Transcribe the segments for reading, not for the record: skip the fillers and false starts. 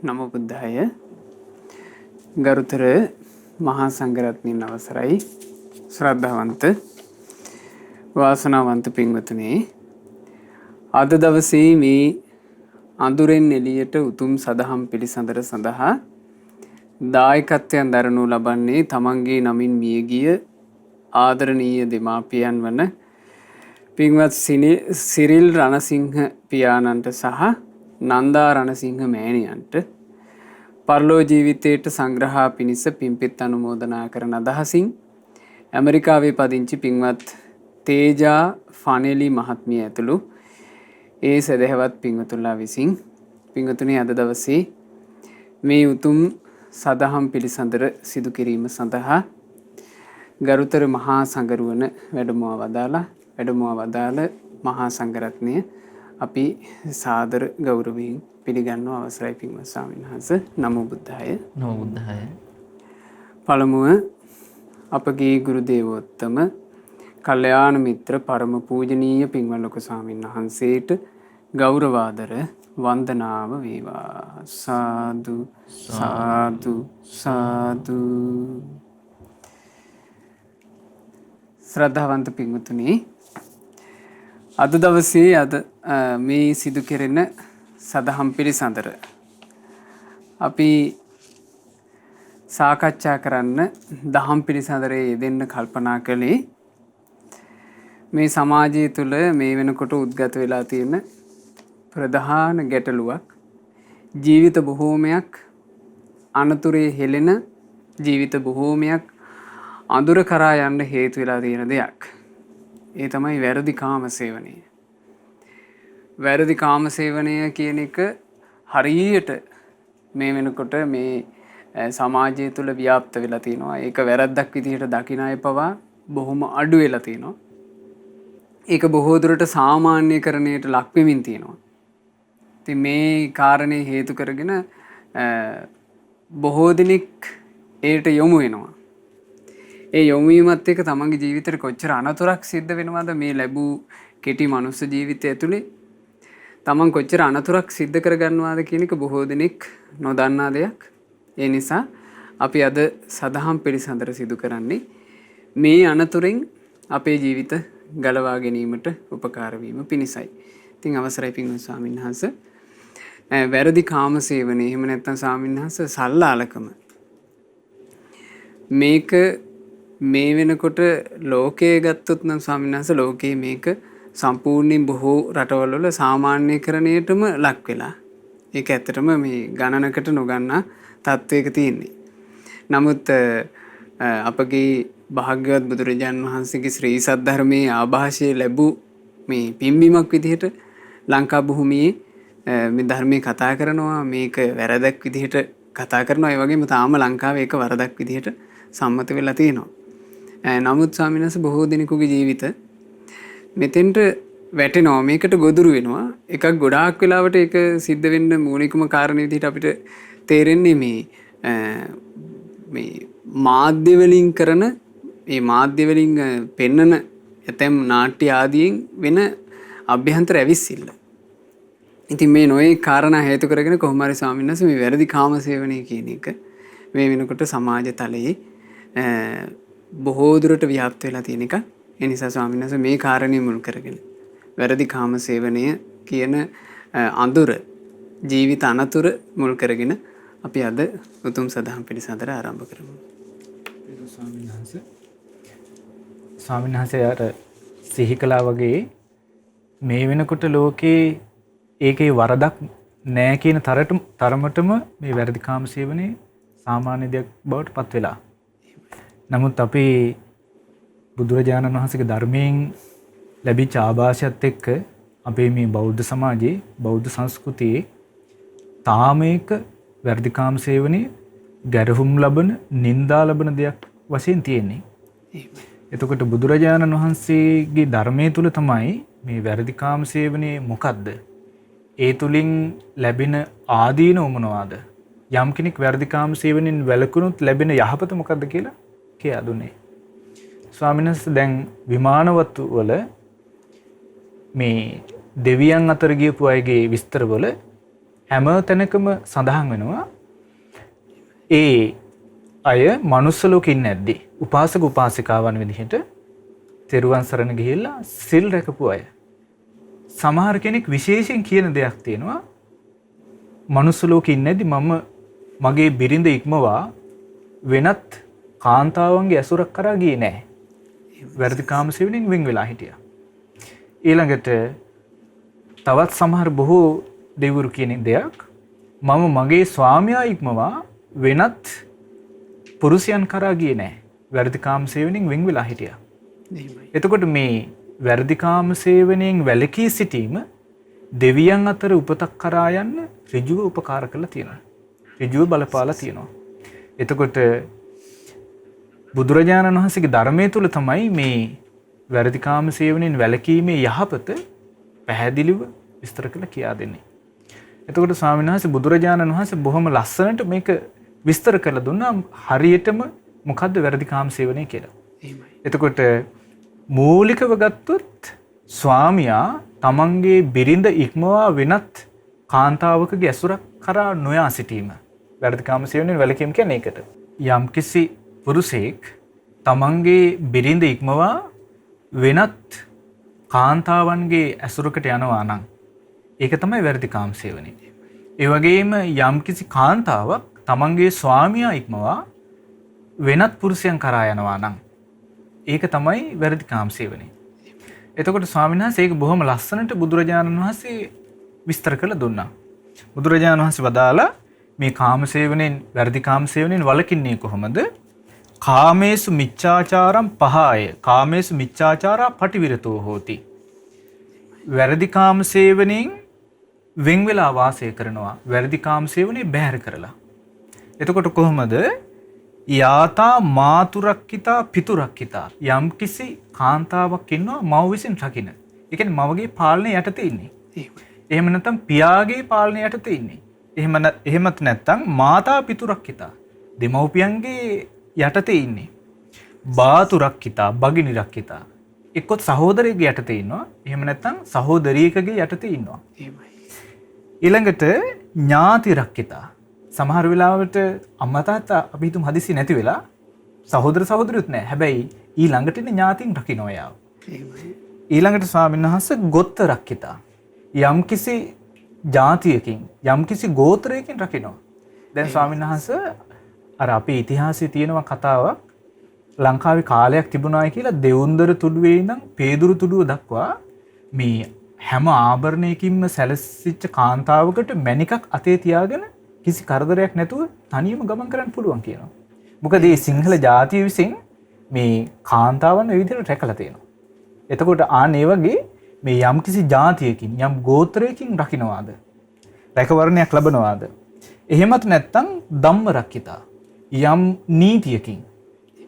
නමෝ බුද්ධාය. ගරුතර මහා සංඝරත්නයන් අවසරයි. ශ්‍රද්ධාවන්ත වාසනාවන්ත පින්වතුනි, අද දවසේ මේ අඳුරෙන් එළියට උතුම් සදහම් පිළිසඳර සඳහා දායකත්වයන් දරනු ලබන්නේ තමන්ගේ නමින් මියගිය ආදරණීය දෙමාපියන් වන පින්වත් සිරිල් රණසිංහ පියාණන්ට සහ නන්දා රණසිංහ මෑණියන්ට පරලෝ ජීවිතයට සංග්‍රහා පිණිස පින්පෙත් අනුමෝදනා කරන අදහසින් ඇමරිකාවේ පදිංචි පින්වත් තේජා ෆනෙලි මහත්මිය ඇතුළු ඒ සදහවත් පින්වතුන්ලා විසින් පින්වතුනි අද දවසේ මේ උතුම් සදහම් පිළිසඳර සිදු කිරීම සඳහා ගරුතර මහා සංඝරුවන වැඩමවා වදාළ මහා සංඝරත්නය අපි සාදර ගෞරවයෙන් පිළිගන්නවා. අවසරයි පින්වත් ස්වාමීන් වහන්සේ. නමෝ බුද්ධාය. නමෝ බුද්ධාය. පළමුව අපගේ ගුරු දේවෝත්තම කල්යාණ මිත්‍ර පරම පූජනීය පින්වත් ලොකු ස්වාමීන් වහන්සේට ගෞරවාදර වන්දනාව වේවා. සාදු සාදු සාදු. ශ්‍රද්ධාවන්ත පින්වතුනි, අද දවසේ මේ සිදු කෙරෙන සදහම් පිළිසඳර අපි සාකච්ඡා කරන්න දහම් පිළිසඳරේ යෙදෙන්න කල්පනා කළේ මේ සමාජය තුළ මේ වෙනකොට උද්ගත වෙලා තියෙන ප්‍රධාන ගැටලුවක්, ජීවිත බොහෝමයක් අනතුරේ හෙළෙන ජීවිත බොහෝමයක් අඳුර කරා යන්න හේතු වෙලා තියෙන දෙයක්. ඒ තමයි වැරදි කාම සේවනය. වැරදි කාම සේවනය කියන එක හරියට මේ වෙනකොට මේ සමාජය තුළ ව්‍යාප්ත වෙලා තියෙනවා. ඒක වැරද්දක් විදිහට දකින අය පවා බොහොම අඩු වෙලා තියෙනවා. ඒක බොහෝ දුරට සාමාන්‍යකරණයට ලක් වෙමින් තියෙනවා. ඉතින් මේ කාරණේ හේතු කරගෙන බොහෝ දෙනෙක් ඒට යොමු වෙනවා. ඒ යොමුවීමත් එක්ක තමන්ගේ ජීවිතේට කොච්චර අනතුරක් සිද්ධ වෙනවද මේ ලැබූ කෙටි මනුස්ස ජීවිතය ඇතුලේ තමන් කොච්චර අනතුරක් සිද්ධ කරගන්නවාද කියන එක බොහෝ දෙනෙක් නොදන්නා දෙයක්. ඒ නිසා අපි අද සදහම් පිළිසඳර සිදු කරන්නේ මේ අනතුරෙන් අපේ ජීවිත ගලවා ගැනීමට උපකාර වීම පිණිසයි. ඉතින් අවසරයි පින්වත් ස්වාමීන් වහන්සේ, වැරදි කාම සේවනය එහෙම නැත්නම් ස්වාමීන් වහන්සේ සල්ලාලකම මේක මේ වෙනකොට ලෝකයේ ගත්තොත් නම් ස්වාමීන් වහන්සේ ලෝකයේ මේක සම්පූර්ණයෙන් බොහෝ රටවල් වල සාමාන්‍යකරණයටම ලක් වෙලා. ඒක ඇත්තටම මේ ගණනකට නොගන්නා තත්වයක තියෙන්නේ. නමුත් අපගේ භාග්‍යවත් බුදුරජාණන් වහන්සේගේ ශ්‍රී සද්ධර්මයේ ආభాෂය ලැබූ මේ පින්බීමක් විදිහට ලංකා භූමියේ මේ ධර්මයේ කතා කරනවා, මේක වැරදක් විදිහට කතා කරනවා. ඒ වගේම තාම ලංකාවේ ඒක වරදක් විදිහට සම්මත වෙලා තියෙනවා. නමුත් ස්වාමීන් වහන්සේ බොහෝ දිනෙකගේ ජීවිත මෙතෙන්ට වැටෙනවා, මේකට ගොදුරු වෙනවා. එකක් ගොඩාක් වෙලාවට ඒක සිද්ධ වෙන්න මූලිකම කාරණේ විදිහට අපිට තේරෙන්නේ මේ මාධ්‍ය වලින් කරන මේ මාධ්‍ය වලින් පෙන්නන ඇතැම් නාට්‍ය ආදියෙන් වෙන අභ්‍යන්තර ඇවිස්සිල්ල. ඉතින් මේ නොයේ කාරණා හේතු කරගෙන කොහොම හරි ස්වාමීන් වහන්සේ මේ වැරදි කාම සේවනය කියන එක මේ වෙනකොට සමාජ තලයේ බොහෝ දුරට ව්‍යාප්ත වෙලා තියෙන එක. ඒ නිසා ස්වාමීන් වහන්සේ මේ කාරණේ මුල් කරගෙන වැරදි කාම සේවනය කියන අඳුර, ජීවිත අනතුර මුල් කරගෙන අපි අද උතුම් සදහම් පිළිසඳර ආරම්භ කරමු. ස්වාමීන් වහන්සේ අර සිහි කළා වගේ මේ වෙනකොට ලෝකේ ඒකේ වරදක් නෑ කියන තරමටම මේ වැරදි කාම සේවනයේ සාමාන්‍ය දෙයක් බවට පත් වෙලා. නමුත් අපි බුදුරජාණන් වහන්සේගේ ධර්මයෙන් ලැබිච්ච ආభాෂයත් එක්ක අපේ මේ බෞද්ධ සමාජයේ බෞද්ධ සංස්කෘතියේ තාම ඒක වැරදි කාම සේවනයේ ගැරහුම් ලබන, නිന്ദා ලබන දෙයක් වශයෙන් තියෙන්නේ. එතකොට බුදුරජාණන් වහන්සේගේ ධර්මයේ තුල තමයි මේ වැරදි කාම සේවනයේ මොකද්ද? ඒ තුලින් ලැබෙන ආදීනව මොනවාද? යම් කෙනෙක් වැරදි කාම සේවනයෙන් වැළකුණොත් ලැබෙන යහපත මොකද්ද කියලා කියා දුන්නේ. ස්වාමීන් වහන්සේ දැන් විමානවත්තු වල මේ දෙවියන් අතර ගියපු අයගේ විස්තරවල හැම තැනකම සඳහන් වෙනවා ඒ අය මනුස්ස ලෝකෙ ඉන්නේ නැද්දි උපාසක උපාසිකාවන් විදිහට තෙරුවන් සරණ ගිහිල්ලා සිල් රැකපු අය. සමහර කෙනෙක් විශේෂයෙන් කියන දෙයක් තියෙනවා මනුස්ස ලෝකෙ ඉන්නේ නැද්දි මම මගේ බිරිඳ ඉක්මවා වෙනත් කාන්තාවන්ගේ ඇසුරක් කරා ගියේ නැහැ. වැරදි කාම සේවනයෙන් වෙන් වෙලා හිටියා. ඊළඟට තවත් සමහර බොහෝ දෙවිවරු කියන දෙයක් මම මගේ ස්වාමියා ඉක්මවා වෙනත් පුරුෂයන් කරා ගියේ නැහැ. වැරදි කාම සේවනයෙන් වෙන් වෙලා හිටියා. එතකොට මේ වැරදි කාම සේවනයෙන් වැළකී සිටීම දෙවියන් අතර උපතක් කරා යන්න ඍජුව උපකාර කරලා තියෙනවා. ඍජුව බලපාලා තියෙනවා. එතකොට බුදුරජාණන් වහන්සේගේ ධර්මයේ තුල තමයි මේ වැරදි කාම සේවනයෙන් වැළකීමේ යහපත පැහැදිලිව විස්තර කරලා කියා දෙන්නේ. එතකොට ස්වාමීන් වහන්සේ බුදුරජාණන් වහන්සේ බොහොම ලස්සනට මේක විස්තර කරලා දුන්නා හරියටම මොකද්ද වැරදි කාම සේවනය කියලා. එතකොට මූලිකව ගත්තොත් ස්වාමියා තමන්ගේ බිරිඳ ඉක්මවා වෙනත් කාන්තාවකගේ ඇසුරක් කරා නොයා සිටීම වැරදි කාම සේවනයෙන් වැළකීම කියන්නේ ඒකට. යම්කිසි පුරුෂයෙක් තමන්ගේ බිරිඳ ඉක්මවා වෙනත් කාන්තාවන්ගේ ඇසුරකට යනවා නම් ඒක තමයි වැරදි කාම සේවනය. ඒ වගේම යම්කිසි කාන්තාවක් තමන්ගේ ස්වාමියා ඉක්මවා වෙනත් පුරුෂයන් කරා යනවා නම් ඒක තමයි වැරදි කාම සේවනය. එතකොට ස්වාමීන් වහන්සේ ඒක බොහොම ලස්සනට බුදුරජාණන් වහන්සේ විස්තර කරලා දුන්නා. බුදුරජාණන් වහන්සේ වදාලා මේ කාම සේවනයෙන් වැරදි කාම සේවනයෙන් වළකින්නේ කොහොමද? කාමේසු මිච්ඡාචාරම් පහය කාමේසු මිච්ඡාචාරා පටිවිරතෝ හෝති. වැරදි කාම සේවනයෙන් වෙන් වෙලා වාසය කරනවා. වැරදි කාම සේවනය බැහැර කරලා. එතකොට කොහොමද? යාතා මාතුරක්කිතා පිතුරක්කිතා යම්කිසි කාන්තාවක් ඉන්නවා මව විසින් රකින්න. ඒ කියන්නේ මවගේ පාලනය යටතේ ඉන්නේ. එහෙම නැත්නම් පියාගේ පාලනය යටතේ ඉන්නේ. එහෙමත් නැත්නම් මාතා පිතුරක්කිතා දෙමව්පියන්ගේ යටතේ ඉන්නේ. බාතුරක්කිතා බගිනි රක්කිතා එක්කොත් සහෝදරයෙක්ගේ යටතේ ඉන්නවා. එහෙම නැත්නම් සහෝදරියකගේ යටතේ ඉන්නවා. ඊළඟට ඥාති රක්කිතා සමහර වෙලාවට අම්මා තාත්තා අපි හිතමු හදිසි නැති වෙලා සහෝදර සහෝදරියොත් නැහැ. හැබැයි ඊළඟට ඉන්න ඥාතින් රකින්නවා යාව. ඊළඟට ස්වාමීන් වහන්සේ ගොත්ත රක්කිතා යම්කිසි ජාතියකින් යම්කිසි ගෝත්‍රයකින් රකින්නවා. දැන් ස්වාමීන් වහන්සේ අර අපේ ඉතිහාසයේ තියෙනවා කතාවක් ලංකාවේ කාලයක් තිබුණායි කියලා දෙවුන්දර තුඩුවේ ඉඳන් පේදුරු තුඩුව දක්වා මේ හැම ආභරණයකින්ම සැලසිච්ච කාන්තාවකට මණිකක් අතේ තියාගෙන කිසි කරදරයක් නැතුව තනියම ගමන් කරන්න පුළුවන් කියනවා. මොකද මේ සිංහල ජාතිය විසින් මේ කාන්තාවන් මේ විදිහට රැකලා තියෙනවා. එතකොට ආන් ඒ වගේ මේ යම් කිසි ජාතියකින් යම් ගෝත්‍රයකින් රකින්නවාද? රැකවරණයක් ලබනවාද? එහෙමත් නැත්නම් ධම්ම රක්කිතා යම් නීතියකින්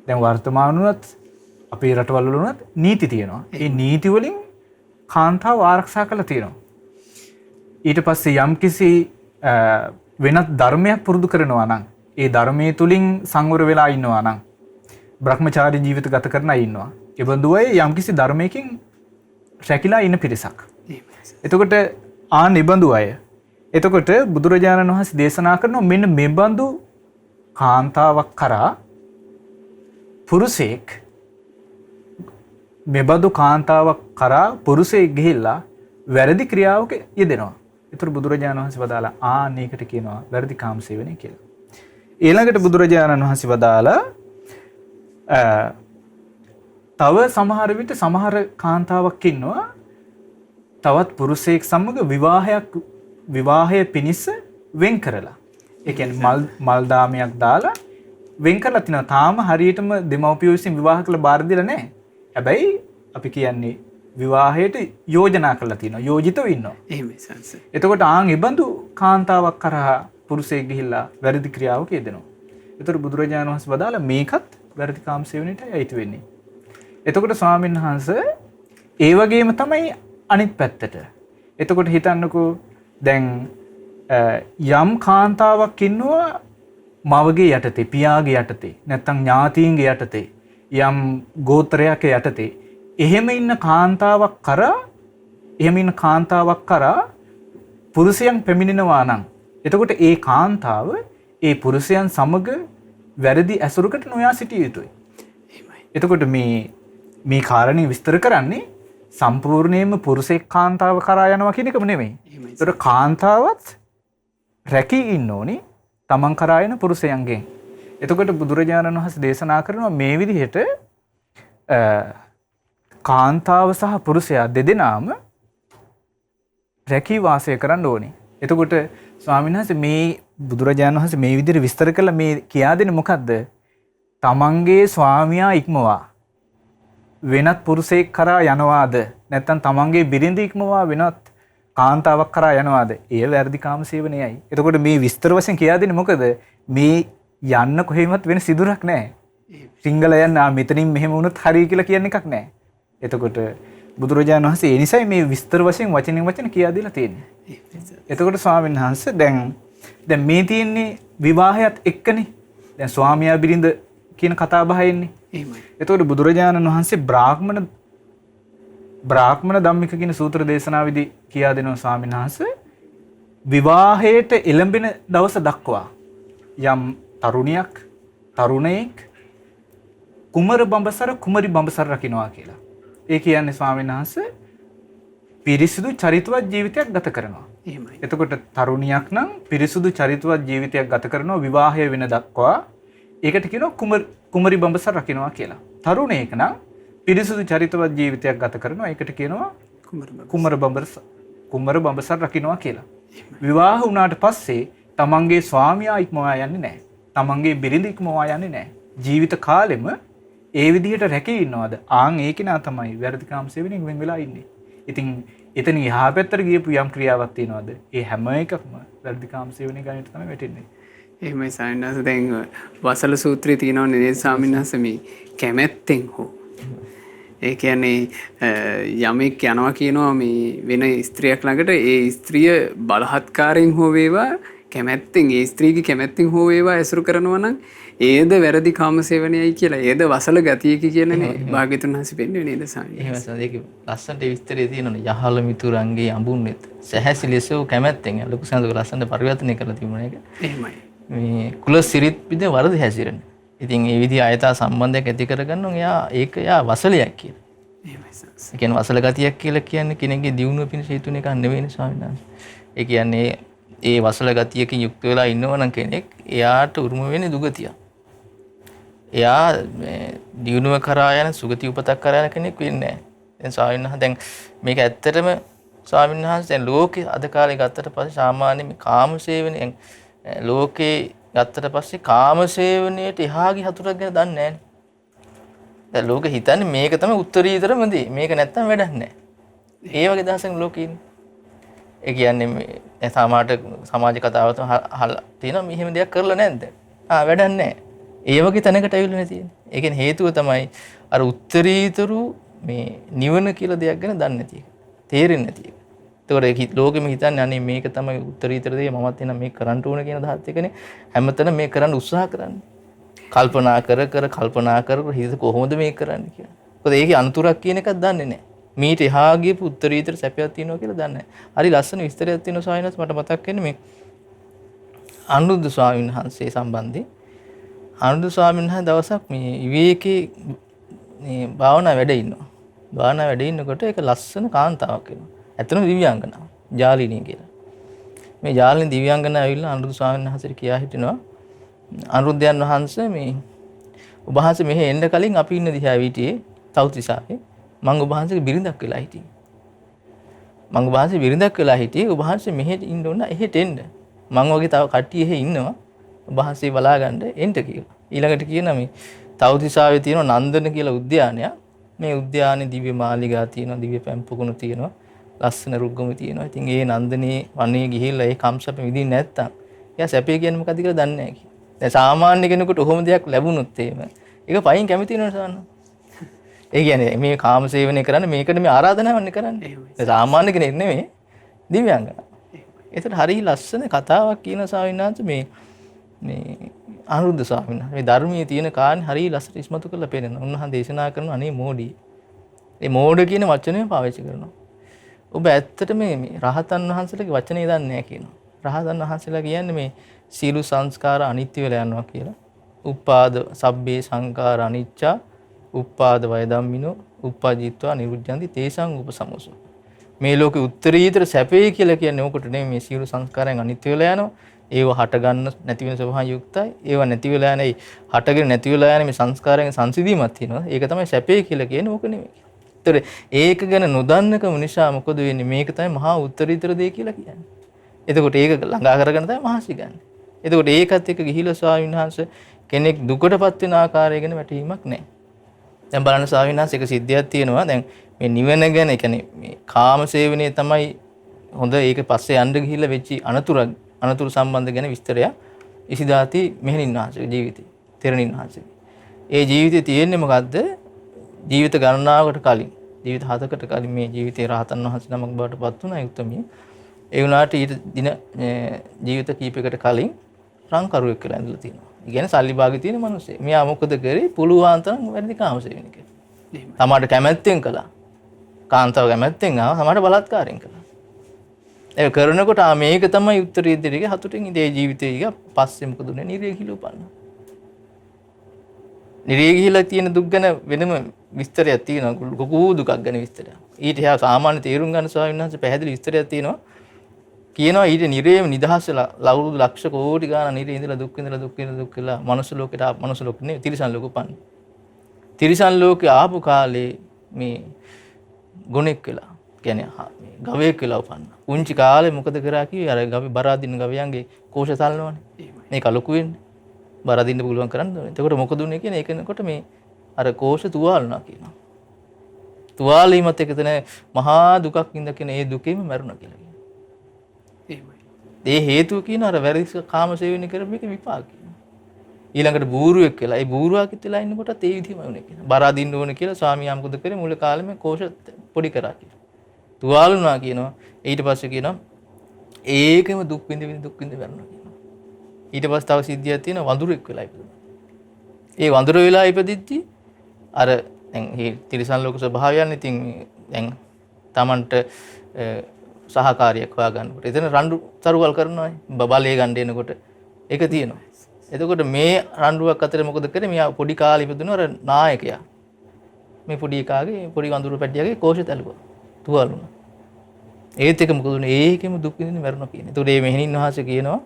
දැන් වර්තමාන වුණත් අපේ රටවල් වල වුණත් නීති තියෙනවා. ඒ නීති වලින් කාන්තාව ආරක්ෂා කරලා තියෙනවා. ඊට පස්සේ යම් කිසි වෙනත් ධර්මයක් පුරුදු කරනවා නම් ඒ ධර්මයේ තුලින් සංවර වෙලා ඉන්නවා නම් බ්‍රහ්මචාරී ජීවිත ගත කරන අය ඉන්නවා. ඒ බඳු අය යම්කිසි ධර්මයකින් රැකිලා ඉන්න පිරිසක්. එතකොට නිබඳු අය. එතකොට බුදුරජාණන් වහන්සේ දේශනා කරනවා මෙන්න මේ බඳු කාන්තාවක් කරා පුරුෂයෙක් මෙබඳු කාන්තාවක් කරා පුරුෂයෙක් ගිහිල්ලා වැරදි ක්‍රියාවක යෙදෙනවා. ඒතර බුදුරජාණන් වහන්සේ වදාලා මේකට කියනවා වැරදි කාම සේවනය කියලා. ඊළඟට බුදුරජාණන් වහන්සේ වදාලා තව සමහර විට සමහර කාන්තාවක් ඉන්නවා තවත් පුරුෂයෙක් සමග විවාහය පිණිස වෙන් කරලා. ඒ කියන්නේ මල් දාමයක් දාලා වෙන් කරලා තිනවා. තාම හරියටම දෙමව්පියෝ විසින් විවාහ කළ බාර දීලා නැහැ. හැබැයි අපි කියන්නේ විවාහයට යෝජනා කරලා තියෙනවා. යෝජිතව ඉන්නවා. එහෙමයි සංස. එතකොට ඉබඳු කාන්තාවක් කරා පුරුෂයෙක් ගිහිල්ලා වැරදි ක්‍රියාවක යෙදෙනවා. ඒතර බුදුරජාණන් වහන්සේ වදාලා මේකත් වැරදි කාම සේවනයටයි අයිති වෙන්නේ. එතකොට ස්වාමීන් වහන්සේ ඒ වගේම තමයි අනිත් පැත්තට. එතකොට හිතන්නකෝ දැන් යම් කාන්තාවක් ඉන්නවා මවගේ යටතේ, පියාගේ යටතේ, නැත්නම් ඥාතීන්ගේ යටතේ, යම් ගෝත්‍රයක යටතේ එහෙම ඉන්න කාන්තාවක් කරා පුරුෂයන් පැමිණෙනවා නම් එතකොට ඒ කාන්තාව ඒ පුරුෂයන් සමග වැරදි ඇසුරකට නොයා සිටිය යුතුයි. එතකොට මේ කාරණේ විස්තර කරන්නේ සම්පූර්ණයෙන්ම පුරුෂෙක් කාන්තාව කරා යනවා කියන එකම නෙමෙයි. ඒතර කාන්තාවත් රැකී ඉන්න ඕනි තමන් කරා යන පුරුෂයන්ගෙන්. එතකොට බුදුරජාණන් වහන්සේ දේශනා කරනවා මේ විදිහට කාන්තාව සහ පුරුෂයා දෙදෙනාම රැකී වාසය කරන්න ඕනේ. එතකොට ස්වාමීන් වහන්සේ මේ බුදුරජාණන් වහන්සේ මේ විදිහට විස්තර කළා මේ කියා දෙන්නේ මොකද්ද? තමන්ගේ ස්වාමියා ඉක්මවා වෙනත් පුරුෂයෙක් කරා යනවාද? නැත්නම් තමන්ගේ බිරිඳ ඉක්මවා වෙනත් කාන්තාවක් කරා යනවාද? එය වැරදි කාම සේවනයයි. එතකොට මේ විස්තර වශයෙන් කියා දෙන්නේ මොකද? මේ යන්න කොහෙවත් වෙන සිදුරක් නැහැ. සිංගලයන් මෙතනින් මෙහෙම වුණොත් හරි කියලා කියන එකක් නැහැ. එතකොට බුදුරජාණන් වහන්සේ ඒ නිසයි මේ විස්තර වශයෙන් වචනෙන් වචන කියා දීලා තියෙන්නේ. එතකොට ස්වාමීන් වහන්සේ දැන් මේ තියෙන්නේ විවාහයත් එක්කනේ. දැන් ස්වාමියා බිරිඳ කියන කතා බහ එන්නේ. එතකොට බුදුරජාණන් වහන්සේ බ්‍රාහ්මණ ධම්මික කියන සූත්‍ර දේශනාවේදී කියා දෙනවා ස්වාමීන් වහන්සේ විවාහයට එළඹෙන දවස දක්වා යම් තරුණයෙක් කුමර බඹසර කුමරි බඹසර රකින්නවා කියලා. ඒ කියන්නේ ස්වාමීන් වහන්සේ පිරිසිදු චරිතවත් ජීවිතයක් ගත කරනවා. එහෙමයි. එතකොට තරුණියක් නම් පිරිසිදු චරිතවත් ජීවිතයක් ගත කරනවා විවාහය වෙන දක්වා. ඒකට කියනවා කුමරි බඹසර රකින්නවා කියලා. තරුණයෙක් නම් පිරිසිදු චරිතවත් ජීවිතයක් ගත කරනවා. ඒකට කියනවා කුමර බඹසර රකින්නවා කියලා. විවාහ වුණාට පස්සේ තමන්ගේ ස්වාමියා ඉක්මවා යන්නේ නැහැ. තමන්ගේ බිරිඳ ඉක්මවා යන්නේ නැහැ. ජීවිත කාලෙම ඒ විදිහට රැකී ඉන්නවද? ආන් ඒ කෙනා තමයි වැරදි කාම සේවනයෙන් වෙන් වෙලා ඉන්නේ. ඉතින් එතන යහා පැත්තට ගියපු යම් ක්‍රියාවක් තියෙනවද? ඒ හැම එකක්ම වැරදි කාම සේවනයේ ගණයට තමයි වැටෙන්නේ. එහෙමයි සාමිනාස. දැන් වසල සූත්‍රයේ තියෙනවනේ නේද සාමිනාස මේ කැමැත්තෙන් හෝ. ඒ කියන්නේ යමෙක් යනවා කියනවා මේ වෙන ස්ත්‍රියක් ළඟට ඒ ස්ත්‍රිය බලහත්කාරයෙන් හෝ වේවා කැමැත්තෙන් ඒ ස්ත්‍රීගේ කැමැත්තෙන් හෝ වේවා ඇසුරු කරනවා නම් ඒද වැරදි කාම සේවනයයි කියලා. ඒද වසල ගතියකි කියලානේ භාග්‍යතුන් වහන්සේ පෙන්වන්නේ නේද සාමි? එහෙමයි. ඒක ලස්සනට විස්තරය තියෙනවනේ. යහල මිතුරන්ගේ අඹුන්නෙත් සැහැසිලිස වූ කැමැත්තෙන් ලොකු සංසක ලස්සනට පරිවර්තනය කරලා තිබුණා ඒක. එහෙමයි. මේ කුල සිරිත් විදිහ වරද හැසිරෙන. ඉතින් ඒ විදිහ අයථා සම්බන්ධයක් ඇති කරගන්නවා එයා වසලයක් කියලා. එහෙමයි සාස්. ඒ කියන්නේ වසල ගතියක් කියලා කියන්නේ කෙනෙක්ගේ දියුණුව පිණිස හේතුන එකක් නෙවෙයිනේ ස්වාමීන් වහන්සේ. ඒ කියන්නේ ඒ වසල ගතියකින් යුක්ත වෙලා ඉන්නවනම් කෙනෙක් එයාට උරුම වෙන්නේ දුගතිය. එයා දියුණුව කරා යන සුගති උපතක් කරා යන කෙනෙක් වෙන්නේ නැහැ. දැන් ස්වාමීන් වහන්සේ දැන් මේක ඇත්තටම ස්වාමීන් වහන්සේ දැන් ලෝකේ අද කාලේ ගත්තට පස්සේ සාමාන්‍ය මේ කාම සේවනයෙන් ලෝකේ ගත්තට පස්සේ කාම සේවනයේට එහාගේ හතුරක් ගැන දන්නේ නැහැ. දැන් ලෝකෙ හිතන්නේ මේක තමයි උත්තරීතරම දේ. මේක නැත්තම් වැඩක් නැහැ. ඒ වගේ දහසක් ලෝකෙ ඉන්නේ. ඒ කියන්නේ මේ සමාජ කතාවත අහලා තියෙනවා මෙහෙම දෙයක් කරලා නැද්ද? වැඩක් නැහැ. ඒ වගේ තැනකට ඇවිල්ලා තියෙන්නේ. ඒ කියන්නේ හේතුව තමයි අර උත්තරීතරු මේ නිවන කියලා දෙයක් ගැන දන්නේ නැති එක. තේරෙන්නේ නැති එක. ඒතකොට ලෝකෙම හිතන්නේ අනේ මේක තමයි උත්තරීතර දේ මමත් එන මේක කරන්න ඕන කියන දහත් එකනේ හැමතැනම මේක කරන්න උත්සාහ කරන්නේ. කල්පනා කර හිත කොහොමද මේක කරන්නේ කියලා. මොකද ඒකේ අනුතුරක් කියන එකක් දන්නේ නැහැ. මීට එහා ගියපු උත්තරීතර සැපයක් තියෙනවා කියලා දන්නේ නැහැ. හරි ලස්සන විස්තරයක් තියෙනවා ස්වාමීන් වහන්සේ මට මතක් වෙන්නේ මේ අනුරුද්ධ ස්වාමීන් වහන්සේ සම්බන්ධයෙන්. අනුරුද්ධ ස්වාමීන් වහන්සේ දවසක් මේ විවේකී මේ භාවනා වැඩ ඉන්නවා. භාවනා වැඩ ඉන්නකොට ඒක ලස්සන කාන්තාවක් එනවා. ඇත්තටම දිව්‍යාංගනාවක්. ජාලිනී කියලා. මේ ජාලිනී දිව්‍යාංගනාව ඇවිල්ලා අනුරුද්ධ ස්වාමීන් වහන්සේට කියා හිටිනවා අනුරුද්ධයන් වහන්සේ මේ ඔබ වහන්සේ මෙහෙ එන්න කලින් අපි ඉන්න දිහා විටියේ තව්තිසාවේ මම ඔබ වහන්සේගේ බිරිඳක් වෙලා හිටියේ. මම ඔබ වහන්සේ බිරිඳක් වෙලා හිටියේ ඔබ වහන්සේ මෙහෙට ඉන්න ඕන එහෙට එන්න. මම වගේ තව කට්ටිය එහෙ ඉන්නවා. ඔබ වහන්සේ බලා ගන්න එන්න කියලා. ඊළඟට කියනවා මේ තව්තිසාවේ තියෙන නන්දන කියලා උද්‍යානයක්. මේ උද්‍යානයේ දිව්‍ය මාලිගා තියෙනවා, දිව්‍ය පැම්පුකුණු තියෙනවා, ලස්සන රුක්ගම තියෙනවා. ඉතින් ඒ නන්දනේ වනයේ ගිහිල්ලා ඒ කම්සප විඳින්න නැත්තම් එයා සැපේ කියන්නේ මොකද්ද කියලා දන්නේ නැහැ කියලා. දැන් සාමාන්‍ය කෙනෙකුට ඔහොම දෙයක් ලැබුණොත් එහෙම ඒක පයින් කැමති වෙනවනේ සාන්න. ඒ කියන්නේ මේ කාම සේවනය කරන්නේ මේකට මේ ආරාධනාවක් කරන්නේ. ඒ සාමාන්‍ය කෙනෙක් නෙමෙයි දිව්‍යාංගනා. ඒකට හරිය ලස්සන කතාවක් කියන ස්වාමීන් වහන්සේ මේ අනුරුද්ධ ස්වාමීන් වහන්සේ මේ ධර්මයේ තියෙන කාරණේ හරිය ලස්සට ඉස්මතු කරලා පෙන්නනවා. උන්වහන්සේ දේශනා කරන අනේ මෝඩි. මේ මෝඩ කියන වචනය පාවිච්චි කරනවා. ඔබ ඇත්තට මේ රහතන් වහන්සේලගේ වචනේ දන්නේ නැහැ කියනවා. රහතන් වහන්සේලා කියන්නේ මේ සීල සංස්කාර අනිත්‍ය වෙලා යනවා කියලා. උපාද සබ්බේ සංඛාර අනිච්චා උපාද වය ධම්මිනෝ උපජීත්වා නිරුද්ධಂತಿ තේසං උපසමෝසෝ. මේ ලෝකේ උත්තරීතර සැපේ කියලා කියන්නේ ඕකට නෙමෙයි. මේ සීල සංස්කාරයන් අනිත්‍ය වෙලා යනවා. ඒව හට ගන්න නැති වෙන ස්වභාවයෙන් යුක්තයි. ඒව නැති වෙලා යන්නේ හටගෙන නැති වෙලා යන්නේ මේ සංස්කාරයන් සංසිඳීමක් තියෙනවා. ඒක තමයි සැපේ කියලා කියන්නේ ඕක නෙමෙයි. ඒතර ඒක ගැන නොදන්නකම නිසා මොකද වෙන්නේ? මේක තමයි මහා උත්තරීතර දේ කියලා කියන්නේ. එතකොට ඒක ළඟා කරගෙන තමයි මහසි ගන්න. එතකොට ඒකත් එක්ක ගිහිලා ස්වාමීන් වහන්සේ කෙනෙක් දුකටපත් වෙන ආකාරය ගැන වැටහීමක් නැහැ. දැන් බලන්න ස්වාමීන් වහන්සේ එක සිද්ධියක් තියෙනවා. දැන් මේ නිවන ගැන ඒ කියන්නේ මේ කාම සේවනයේ තමයි හොඳ ඒක පස්සේ යන්න ගිහිල්ලා වෙච්ච අනතුරු සම්බන්ධ ගැන විස්තරයක් ඉසිදාති මෙහෙණින් වහන්සේගේ ජීවිතේ තෙරණින් වහන්සේ. ඒ ජීවිතේ තියෙන්නේ මොකද්ද? ජීවිත ගණනාවකට කලින් ජීවිත 7කට කලින් මේ ජීවිතේ රහතන් වහන්සේ නමක් බවට පත් වුණා යුක්තමිය. ඒ වුණාට ඊට දින ජීවිත කීපයකට කලින් රංකරුවෙක් කියලා ඉඳලා තියෙනවා. ඒ කියන්නේ සල්ලි භාගෙ තියෙන මිනිස්සේ. මෙයා මොකද කරේ? පුළුවන් තරම් වැඩි කාමසේවන එක. තමාට කැමැත්තෙන් කළා. කාන්තාව කැමැත්තෙන් ආව තමාට බලත්කාරයෙන් කළා. ඒක කරනකොට මේක තමයි උත්තරීතරයේ හතුටින් ඉඳේ ජීවිතේ ගියා. පස්සේ මොකද උනේ? නිරේ ගිහිල්ලා උපන්නා. නිරේ ගිහිල්ලා තියෙන දුක් ගැන වෙනම විස්තරයක් තියෙනවා. ලොකු දුකක් ගැන විස්තරයක්. ඊට එහා සාමාන්‍ය තේරුම් ගන්න ස්වාමීන් වහන්සේ පැහැදිලි විස්තරයක් තියෙනවා. කියනවා ඊට නිරේම නිදහස් වෙලා ලවුරුදු ලක්ෂ කෝටි ගාණක් නිරේ ඉඳලා දුක් විඳලා මනුස්ස ලෝකෙට මනුස්ස ලෝකෙ නෙවෙයි තිරිසන් ලෝකෙ උපන්නේ. තිරිසන් ලෝකෙ ආපු කාලේ මේ ගොනෙක් වෙලා කියන්නේ මේ ගවයෙක් වෙලා උපන්නා. උන්චි කාලේ මොකද කරා කිව්වේ අර ගවි බර අදින්න ගවයන්ගේ කෝෂ තල්නවනේ. මේක ලොකු වෙන්නේ. බර අදින්න පුළුවන් කරන්න ඕනේ. එතකොට මොකද උනේ කියන්නේ ඒකනකොට මේ අර කෝෂ තුවාලුණා කියනවා. තුවාලීමත් එක තන මහා දුකක් ඉඳගෙන ඒ දුකෙම මැරුණා කියලා කියනවා. ඒ හේතුව කියන අර වැරදි කාම සේවනය කරපු එක විපාක කියනවා. ඊළඟට බූරුවෙක් වෙලා ඒ බූරුවාකිත් වෙලා ඉන්නකොටත් ඒ විදිහම වුණේ කියනවා. බර අදින්න ඕනේ කියලා ස්වාමියා මොකද කරේ? මුල කාලෙම කෝෂ පොඩි කරා කියලා. තුවාලුණා කියනවා. ඊට පස්සේ කියනවා ඒකෙම දුක් විඳ මැරුණා කියනවා. ඊට පස්සේ තව සිද්ධියක් තියෙනවා වඳුරෙක් වෙලා ඉපදුණා. ඒ වඳුර වෙලා ඉපදිද්දි අර දැන් මේ තිරිසන් ලෝක ස්වභාවයන් ඉතින් දැන් Tamanට සහකාරියක් හොයාගන්නකොට එතන රණ්ඩු තරුවල් කරනවානේ බලේ ගන්න එනකොට ඒක තියෙනවා. එතකොට මේ රණ්ඩුවක් අතර මොකද කරේ? මෙයා පොඩි කාලේ ඉපදුණා අර නායකයා. මේ පොඩි එකාගේ පොඩි වඳුරු පැටියාගේ කෝෂය තැළුවා. තුවාලුණා. ඒත් එක මොකද උනේ? ඒකෙම දුක් විඳින්න මැරුණා කියන්නේ. එතකොට මේ මෙහෙණින් වහන්සේ කියනවා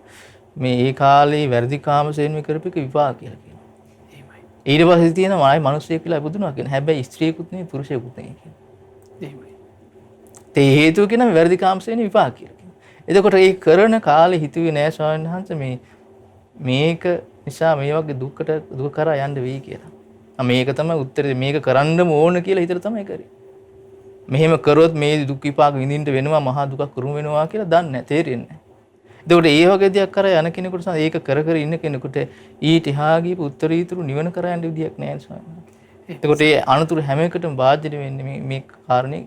මේ ඒ කාලේ වැරදි කාමසේවනය කරපු එක විපාක කියලා කියනවා. එහෙමයි. ඊට පස්සේ තියෙනවා ආයි මිනිස්සෙක් කියලා ඉපදුණා කියන. හැබැයි ස්ත්‍රියකුත් නෙවෙයි පුරුෂයෙකුත් නෙවෙයි කියන. එහෙමයි. ඒ හේතුව කියන වැරදි කාමසේවනය විපාක කියලා කියනවා. එතකොට ඒ කරන කාලේ හිතුවේ නෑ ස්වාමීන් වහන්සේ මේක නිසා මේ වගේ දුක කරා යන්න වෙයි කියලා. මේක තමයි උත්තරේ. මේක කරන්නම ඕන කියලා හිතලා තමයි කරේ. මෙහෙම කරොත් මේ දුක් විපාක විඳින්න වෙනවා මහා දුකක් කරුම වෙනවා කියලා දන්නේ නැහැ තේරෙන්නේ නැහැ. එතකොට ඒ වගේ දෙයක් කරා යන කෙනෙකුට ඒක කර ඉන්න කෙනෙකුට ඊට එහා ගියපු උත්තරීතුරු නිවන කරා යන්න විදියක් නැහැ ස්වාමීනි. එතකොට ඒ අනුතුරු හැම එකටම බාධ්‍ය වෙන්නේ මේ කාරණේ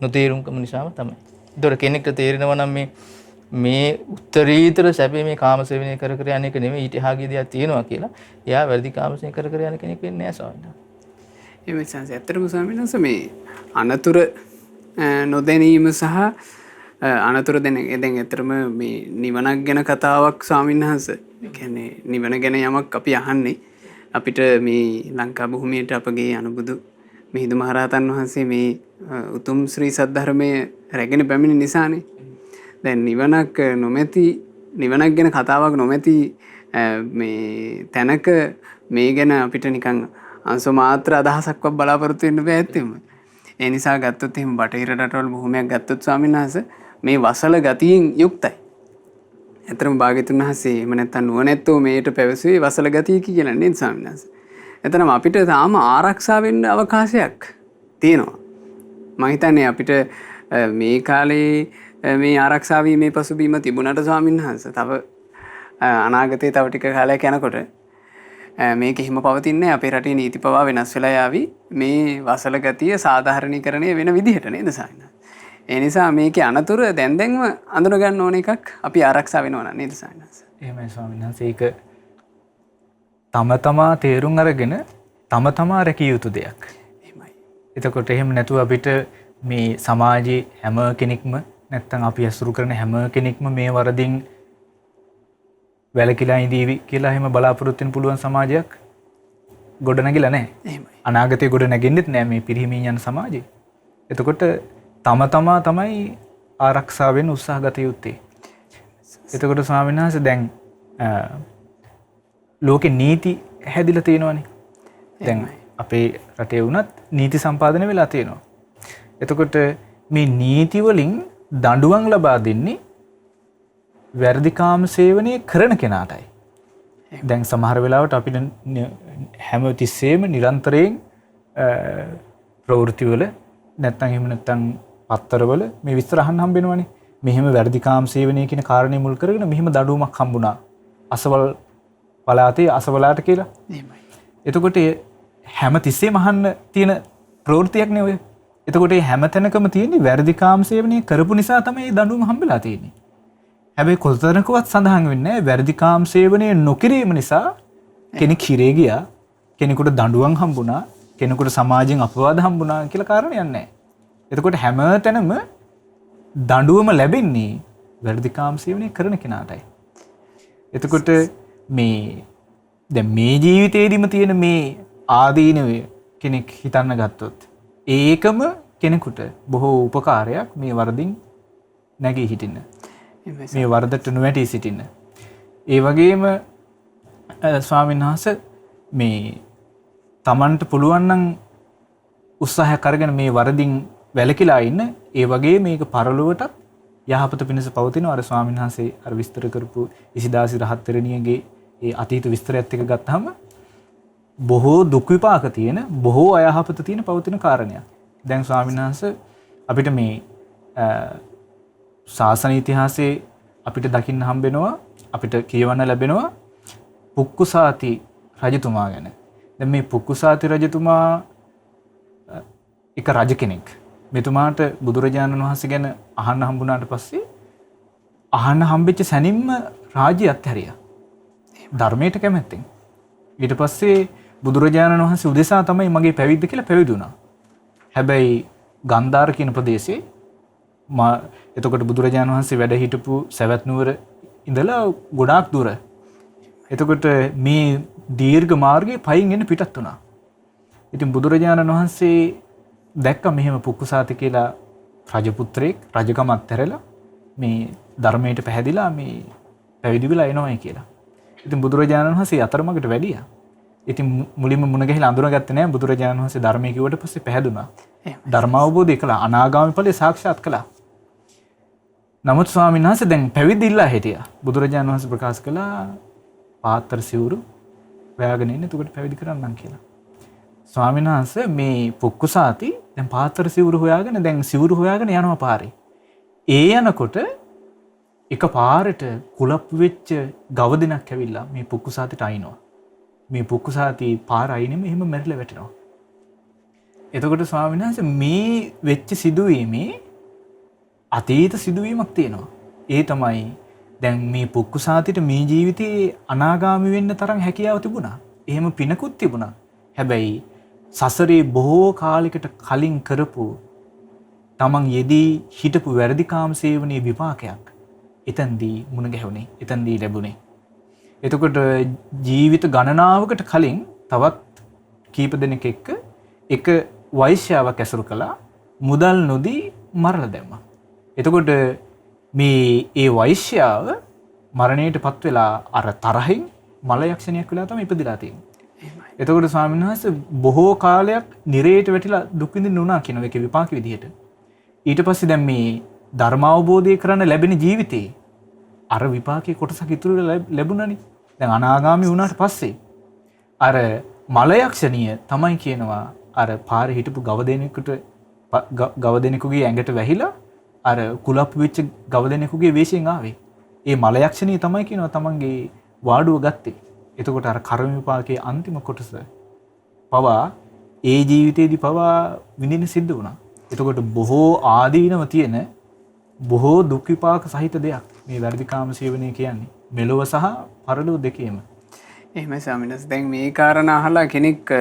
නොතේරුම්කම නිසාම තමයි. එතකොට කෙනෙක්ට තේරෙනවා නම් මේ උත්තරීතර සැපේ මේ කාමසේවනය කර යන එක නෙමෙයි ඊට එහා ගිය දෙයක් තියෙනවා කියලා. එයා වැරදි කාමසේවනය කර යන කෙනෙක් වෙන්නේ නැහැ ස්වාමීනි. එහෙමයි සංසය. ඇත්තටම ස්වාමීන් වහන්සේ මේ අනතුරු නොදැනීම සහ අනතුරු දැන් ඇත්තටම මේ නිවනක් ගැන කතාවක් ස්වාමීන් වහන්සේ. ඒ කියන්නේ නිවන ගැන යමක් අපි අහන්නේ අපිට මේ ලංකා භූමියට අපගේ අනුබුදු මිහිඳු මහරහතන් වහන්සේ මේ උතුම් ශ්‍රී සද්ධර්මයේ රැගෙන පැමිණි නිසානේ. දැන් නිවනක් ගැන කතාවක් නොමැති මේ තැනක මේ ගැන අපිට නිකන් අංශ මාත්‍ර අදහසක්වත් බලාපොරොත්තු වෙන්න බෑ ඇත්තෙම. ඒ නිසා ගත්තොත් එහෙම බටහිර රටවල් බොහොමයක් ගත්තොත් ස්වාමීන් වහන්සේ මේ වසල ගතියෙන් යුක්තයි. ඇත්තටම භාග්‍යතුන් වහන්සේ එහෙම නැත්නම් නුවණැත්තෝ මේට පැවසුවේ වසල ගතිය කියලා නේද ස්වාමීන් වහන්සේ. එතනම අපිට තාම ආරක්ෂා වෙන්න අවකාශයක් තියෙනවා. මම හිතන්නේ අපිට මේ කාලේ මේ ආරක්ෂා වීමේ පසුබිම තිබුණාට ස්වාමීන් වහන්සේ තව අනාගතේ තව ටික කාලයක් යනකොට මේක හිම පවතින්නේ අපේ රටේ නීති පවා වෙනස් වෙලා යාවි මේ වසල ගතිය සාධාරණීකරණය වෙන විදිහට නේද ස්වාමීන් වහන්සේ. ඒ නිසා මේකේ අනතුරු දැන්ම අඳුන ගන්න ඕන එකක් අපි ආරක්ෂා වෙනවා නේද ස්වාමීන් වහන්සේ. එහෙමයි ස්වාමීන් වහන්සේ. ඒක තම තමා තේරුම් අරගෙන තම තමා රැකිය යුතු දෙයක්. එහෙමයි. එතකොට එහෙම නැතුව අපිට මේ සමාජයේ හැම කෙනෙක්ම නැත්තම් අපි අසුරු කරන හැම කෙනෙක්ම මේ වරදින් වැලකිලා ඉඳීවි කියලා එහෙම බලාපොරොත්තු වෙන්න පුළුවන් සමාජයක් ගොඩ නැගිලා නැහැ. එහෙමයි. අනාගතයේ ගොඩ නැගෙන්නෙත් නැහැ මේ පිරිහිමින් යන සමාජය. එතකොට තම තමා තමයි ආරක්ෂා වෙන්න උත්සාහ ගත යුත්තේ. එතකොට ස්වාමීන් වහන්සේ දැන් ලෝකේ නීති හැදිලා තියෙනවානේ. දැන් අපේ රටේ වුණත් නීති සම්පාදනය වෙලා තියෙනවා. එතකොට මේ නීති වලින් දඬුවම් ලබා දෙන්නේ වැරදිකාම සේවනය කරන කෙනාටයි. දැන් සමහර වෙලාවට අපිට හැම තිස්සෙම නිරන්තරයෙන් ප්‍රවෘත්තිවල නැත්නම් එහෙම නැත්නම් පත්තරවල මේ විස්තර අහන්න හම්බ වෙනවනේ. මෙහෙම වැරදිකාම සේවනය කියන කාරණේ මුල් කරගෙන මෙහෙම දඬුවමක් හම්බුණා. අසවල් පළාතේ අසවලාට කියලා. එහෙමයි. එතකොට හැම තිස්සෙම අහන්න තියෙන ප්‍රවෘත්තියක් නේ ඔය. එතකොට මේ හැම තැනකම තියෙන්නේ වැරදිකාම සේවනය කරපු නිසා තමයි මේ දඬුවම හම්බෙලා තියෙන්නේ. හැබැයි කොතනකවත් සඳහන් වෙන්නේ නැහැ වැරදිකාම සේවනය නොකිරීම නිසා කෙනෙක් හිරේ ගියා, කෙනෙකුට දඬුවම් හම්බුණා, කෙනෙකුට සමාජයෙන් අපවාද හම්බුණා කියලා කාරණයක් නැහැ. එතකොට හැම තැනම දඬුවම ලැබෙන්නේ වැරදිකාම සේවනය කරන කෙනාටයි. එතකොට මේ දැන් මේ ජීවිතේදීම තියෙන මේ ආදීනවය කෙනෙක් හිතන්න ගත්තොත් ඒකම කෙනෙකුට බොහෝ උපකාරයක් මේ වරදින් නැගී හිටින්න. මේ වරදට නොවැටී සිටින්න. ඒ වගේම ස්වාමීන් වහන්සේ මේ Tamanට පුළුවන් නම් උත්සාහයක් අරගෙන මේ වරදින් වැළකීලා ඉන්න. ඒ වගේ මේක පරලොවටත් යහපත පිණිස පවතිනවා. අර ස්වාමීන් වහන්සේ අර විස්තර කරපු ඉසිදාසි රහත් තෙරණියගේ ඒ අතීත විස්තරයත් එක්ක ගත්තාම බොහෝ දුක් විපාක තියෙන, බොහෝ අයහපත තියෙන පවතින කාරණයක්. දැන් ස්වාමීන් වහන්සේ අපිට මේ ශාසන ඉතිහාසයේ අපිට දකින්න හම්බෙනවා, අපිට කියවන්න ලැබෙනවා පුක්කුසාති රජතුමා ගැන. දැන් මේ පුක්කුසාති රජතුමා එක රජ කෙනෙක්. මෙතුමාට බුදුරජාණන් වහන්සේ ගැන අහන්න හම්බුණාට පස්සේ අහන්න හම්බෙච්ච සැනින්ම රාජ්‍ය අත්හැරියා. ධර්මයට කැමැත්තෙන්. ඊට පස්සේ බුදුරජාණන් වහන්සේ උදෙසා තමයි මගේ පැවිද්ද කියලා පැවිදි වුණා. හැබැයි ගන්ධාර කියන ප්‍රදේශේ එතකොට බුදුරජාණන් වහන්සේ වැඩ හිටපු සවැත් නුවර ඉඳලා ගොඩාක් දුර. එතකොට මේ දීර්ඝ මාර්ගයේ පයින් එන්න පිටත් වුණා. ඉතින් බුදුරජාණන් වහන්සේ දැක්ක මෙහෙම පුක්කුසාති කියලා රජපුත්‍රයෙක් රජකම අත්හැරලා මේ ධර්මයට පැහැදිලා මේ පැවිදි වෙලා එනවායි කියලා. ඉතින් බුදුරජාණන් වහන්සේ අතරමඟට වැඩියා. ඉතින් මුලින්ම මුණ ගැහිලා අඳුරගත්තේ නැහැ. බුදුරජාණන් වහන්සේ ධර්මයේ කිව්වට පස්සේ පැහැදුනා. ධර්ම අවබෝධය කළා. අනාගාමී ඵලය සාක්ෂාත් කළා. නමුත් ස්වාමීන් වහන්සේ දැන් පැවිදි ඉල්ලා හිටියා. බුදුරජාණන් වහන්සේ ප්‍රකාශ කළා පාත්‍ර සිවුරු හොයාගෙන ඉන්න එතකොට පැවිදි කරන්නම් කියලා. ස්වාමීන් වහන්සේ මේ පුක්කුසාති දැන් පාත්‍ර සිවුරු හොයාගෙන දැන් සිවුරු හොයාගෙන යනවා පාරේ. ඒ යනකොට එක පාරට කුලප්පු වෙච්ච ගව දෙනක් ඇවිල්ලා මේ පුක්කුසාතිට අයින්නවා. මේ පුක්කුසාති පාර අයිනෙම එහෙම මැරිලා වැටෙනවා. එතකොට ස්වාමීන් වහන්සේ මේ වෙච්ච සිදුවීමේ අතීත සිදුවීමක් තියෙනවා. ඒ තමයි දැන් මේ පුක්කුසාතිට මේ ජීවිතේ අනාගාමී වෙන්න තරම් හැකියාව තිබුණා. එහෙම පිනකුත් තිබුණා. හැබැයි සසරේ බොහෝ කාලයකට කලින් කරපු තමන් යෙදී හිටපු වැරදිකාම සේවනයේ විපාකයක් එතෙන්දී මුණ ගැහුනේ. එතෙන්දී ලැබුණේ. එතකොට ජීවිත ගණනාවකට කලින් තවත් කීප දෙනෙක් එක්ක එක වෛශ්‍යාවක් ඇසුරු කළා. මුදල් නොදී මරලා දැම්මා. එතකොට මේ ඒ වෛශ්‍යාව මරණයට පත් වෙලා අර තරහින් මල යක්ෂණියක් වෙලා තමයි ඉපදිලා තියෙන්නේ. එතකොට ස්වාමීන් වහන්සේ බොහෝ කාලයක් නිරේට වැටිලා දුක් විඳින්න උනා කියන එකේ විපාක විදිහට. ඊට පස්සේ දැන් මේ ධර්ම අවබෝධය කරන්න ලැබෙන ජීවිතේ අර විපාකයේ කොටසක් ඉතුරු ලැබුණානේ. දැන් අනාගාමී වුණාට පස්සේ අර මල යක්ෂණිය තමයි කියනවා අර පාරේ හිටපු ගව දෙනෙකුගේ ඇඟට වැහිලා අර කුලප්පු වෙච්ච ගව දෙනෙකුගේ වේශයෙන් ආවේ. ඒ මල යක්ෂණිය තමයි කියනවා තමන්ගේ වාඩුව ගත්තේ. එතකොට අර කර්ම විපාකයේ අන්තිම කොටස පවා ඒ ජීවිතේදී පවා විඳින්න සිද්ධ වුණා. එතකොට බොහෝ ආදීනව තියෙන බොහෝ දුක් විපාක සහිත දෙයක් මේ වැරදිකාම සේවනය කියන්නේ. මෙලොව සහ පරලොව දෙකේම. එහෙමයි ස්වාමීන් වහන්සේ. දැන් මේ කාරණා අහලා කෙනෙක්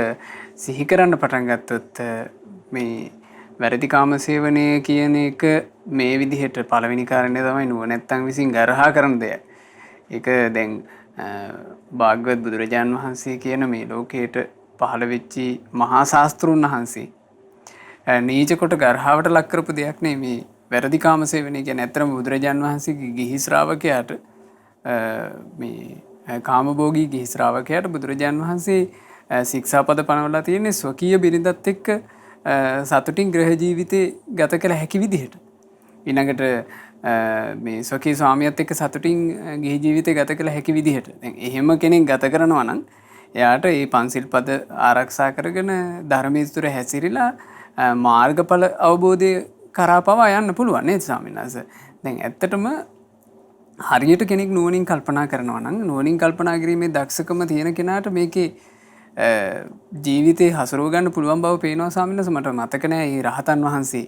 සිහි කරන්න පටන් ගත්තොත් මේ වැරදිකාම සේවනය කියන එක මේ විදිහට පළවෙනි කාරණේ තමයි නුවණැත්තන් විසින් ගරහා කරන දෙයක්. ඒක දැන් භාග්‍යවත් බුදුරජාණන් වහන්සේ කියන මේ ලෝකයට පහළ වෙච්චි මහා ශාස්ත්‍රුන් වහන්සේ නීච කොට ගර්හාවට ලක් කරපු දෙයක් නේ මේ වැරදි කාම සේවනය කියන්නේ. ඇත්තටම බුදුරජාණන් වහන්සේගේ ගිහි ශ්‍රාවකයාට මේ කාමභෝගී ගිහි ශ්‍රාවකයාට බුදුරජාණන් වහන්සේ ශික්ෂාපද පනවලා තියෙන්නේ ස්වකීය බිරිඳත් එක්ක සතුටින් ග්‍රහ ජීවිතේ ගත කළ හැකි විදිහට. ඊළඟට මේ ස්වකීය ස්වාමියාත් එක්ක සතුටින් ගිහි ජීවිතේ ගත කළ හැකි විදිහට. දැන් එහෙම කෙනෙක් ගත කරනවා නම් එයාට මේ පන්සිල් පද ආරක්ෂා කරගෙන ධර්මයේ තුර හැසිරීලා මාර්ගඵල අවබෝධය කරා පවා යන්න පුළුවන් නේද ස්වාමීන් වහන්සේ? දැන් ඇත්තටම හරියට කෙනෙක් නුවණින් කල්පනා කරනවා නම් නුවණින් කල්පනා කිරීමේ දක්ෂකම තියෙන කෙනාට මේකේ ජීවිතේ හසුරව ගන්න පුළුවන් බව පේනවා ස්වාමීන් වහන්සේ. මට මතක නෑ මේ රහතන් වහන්සේ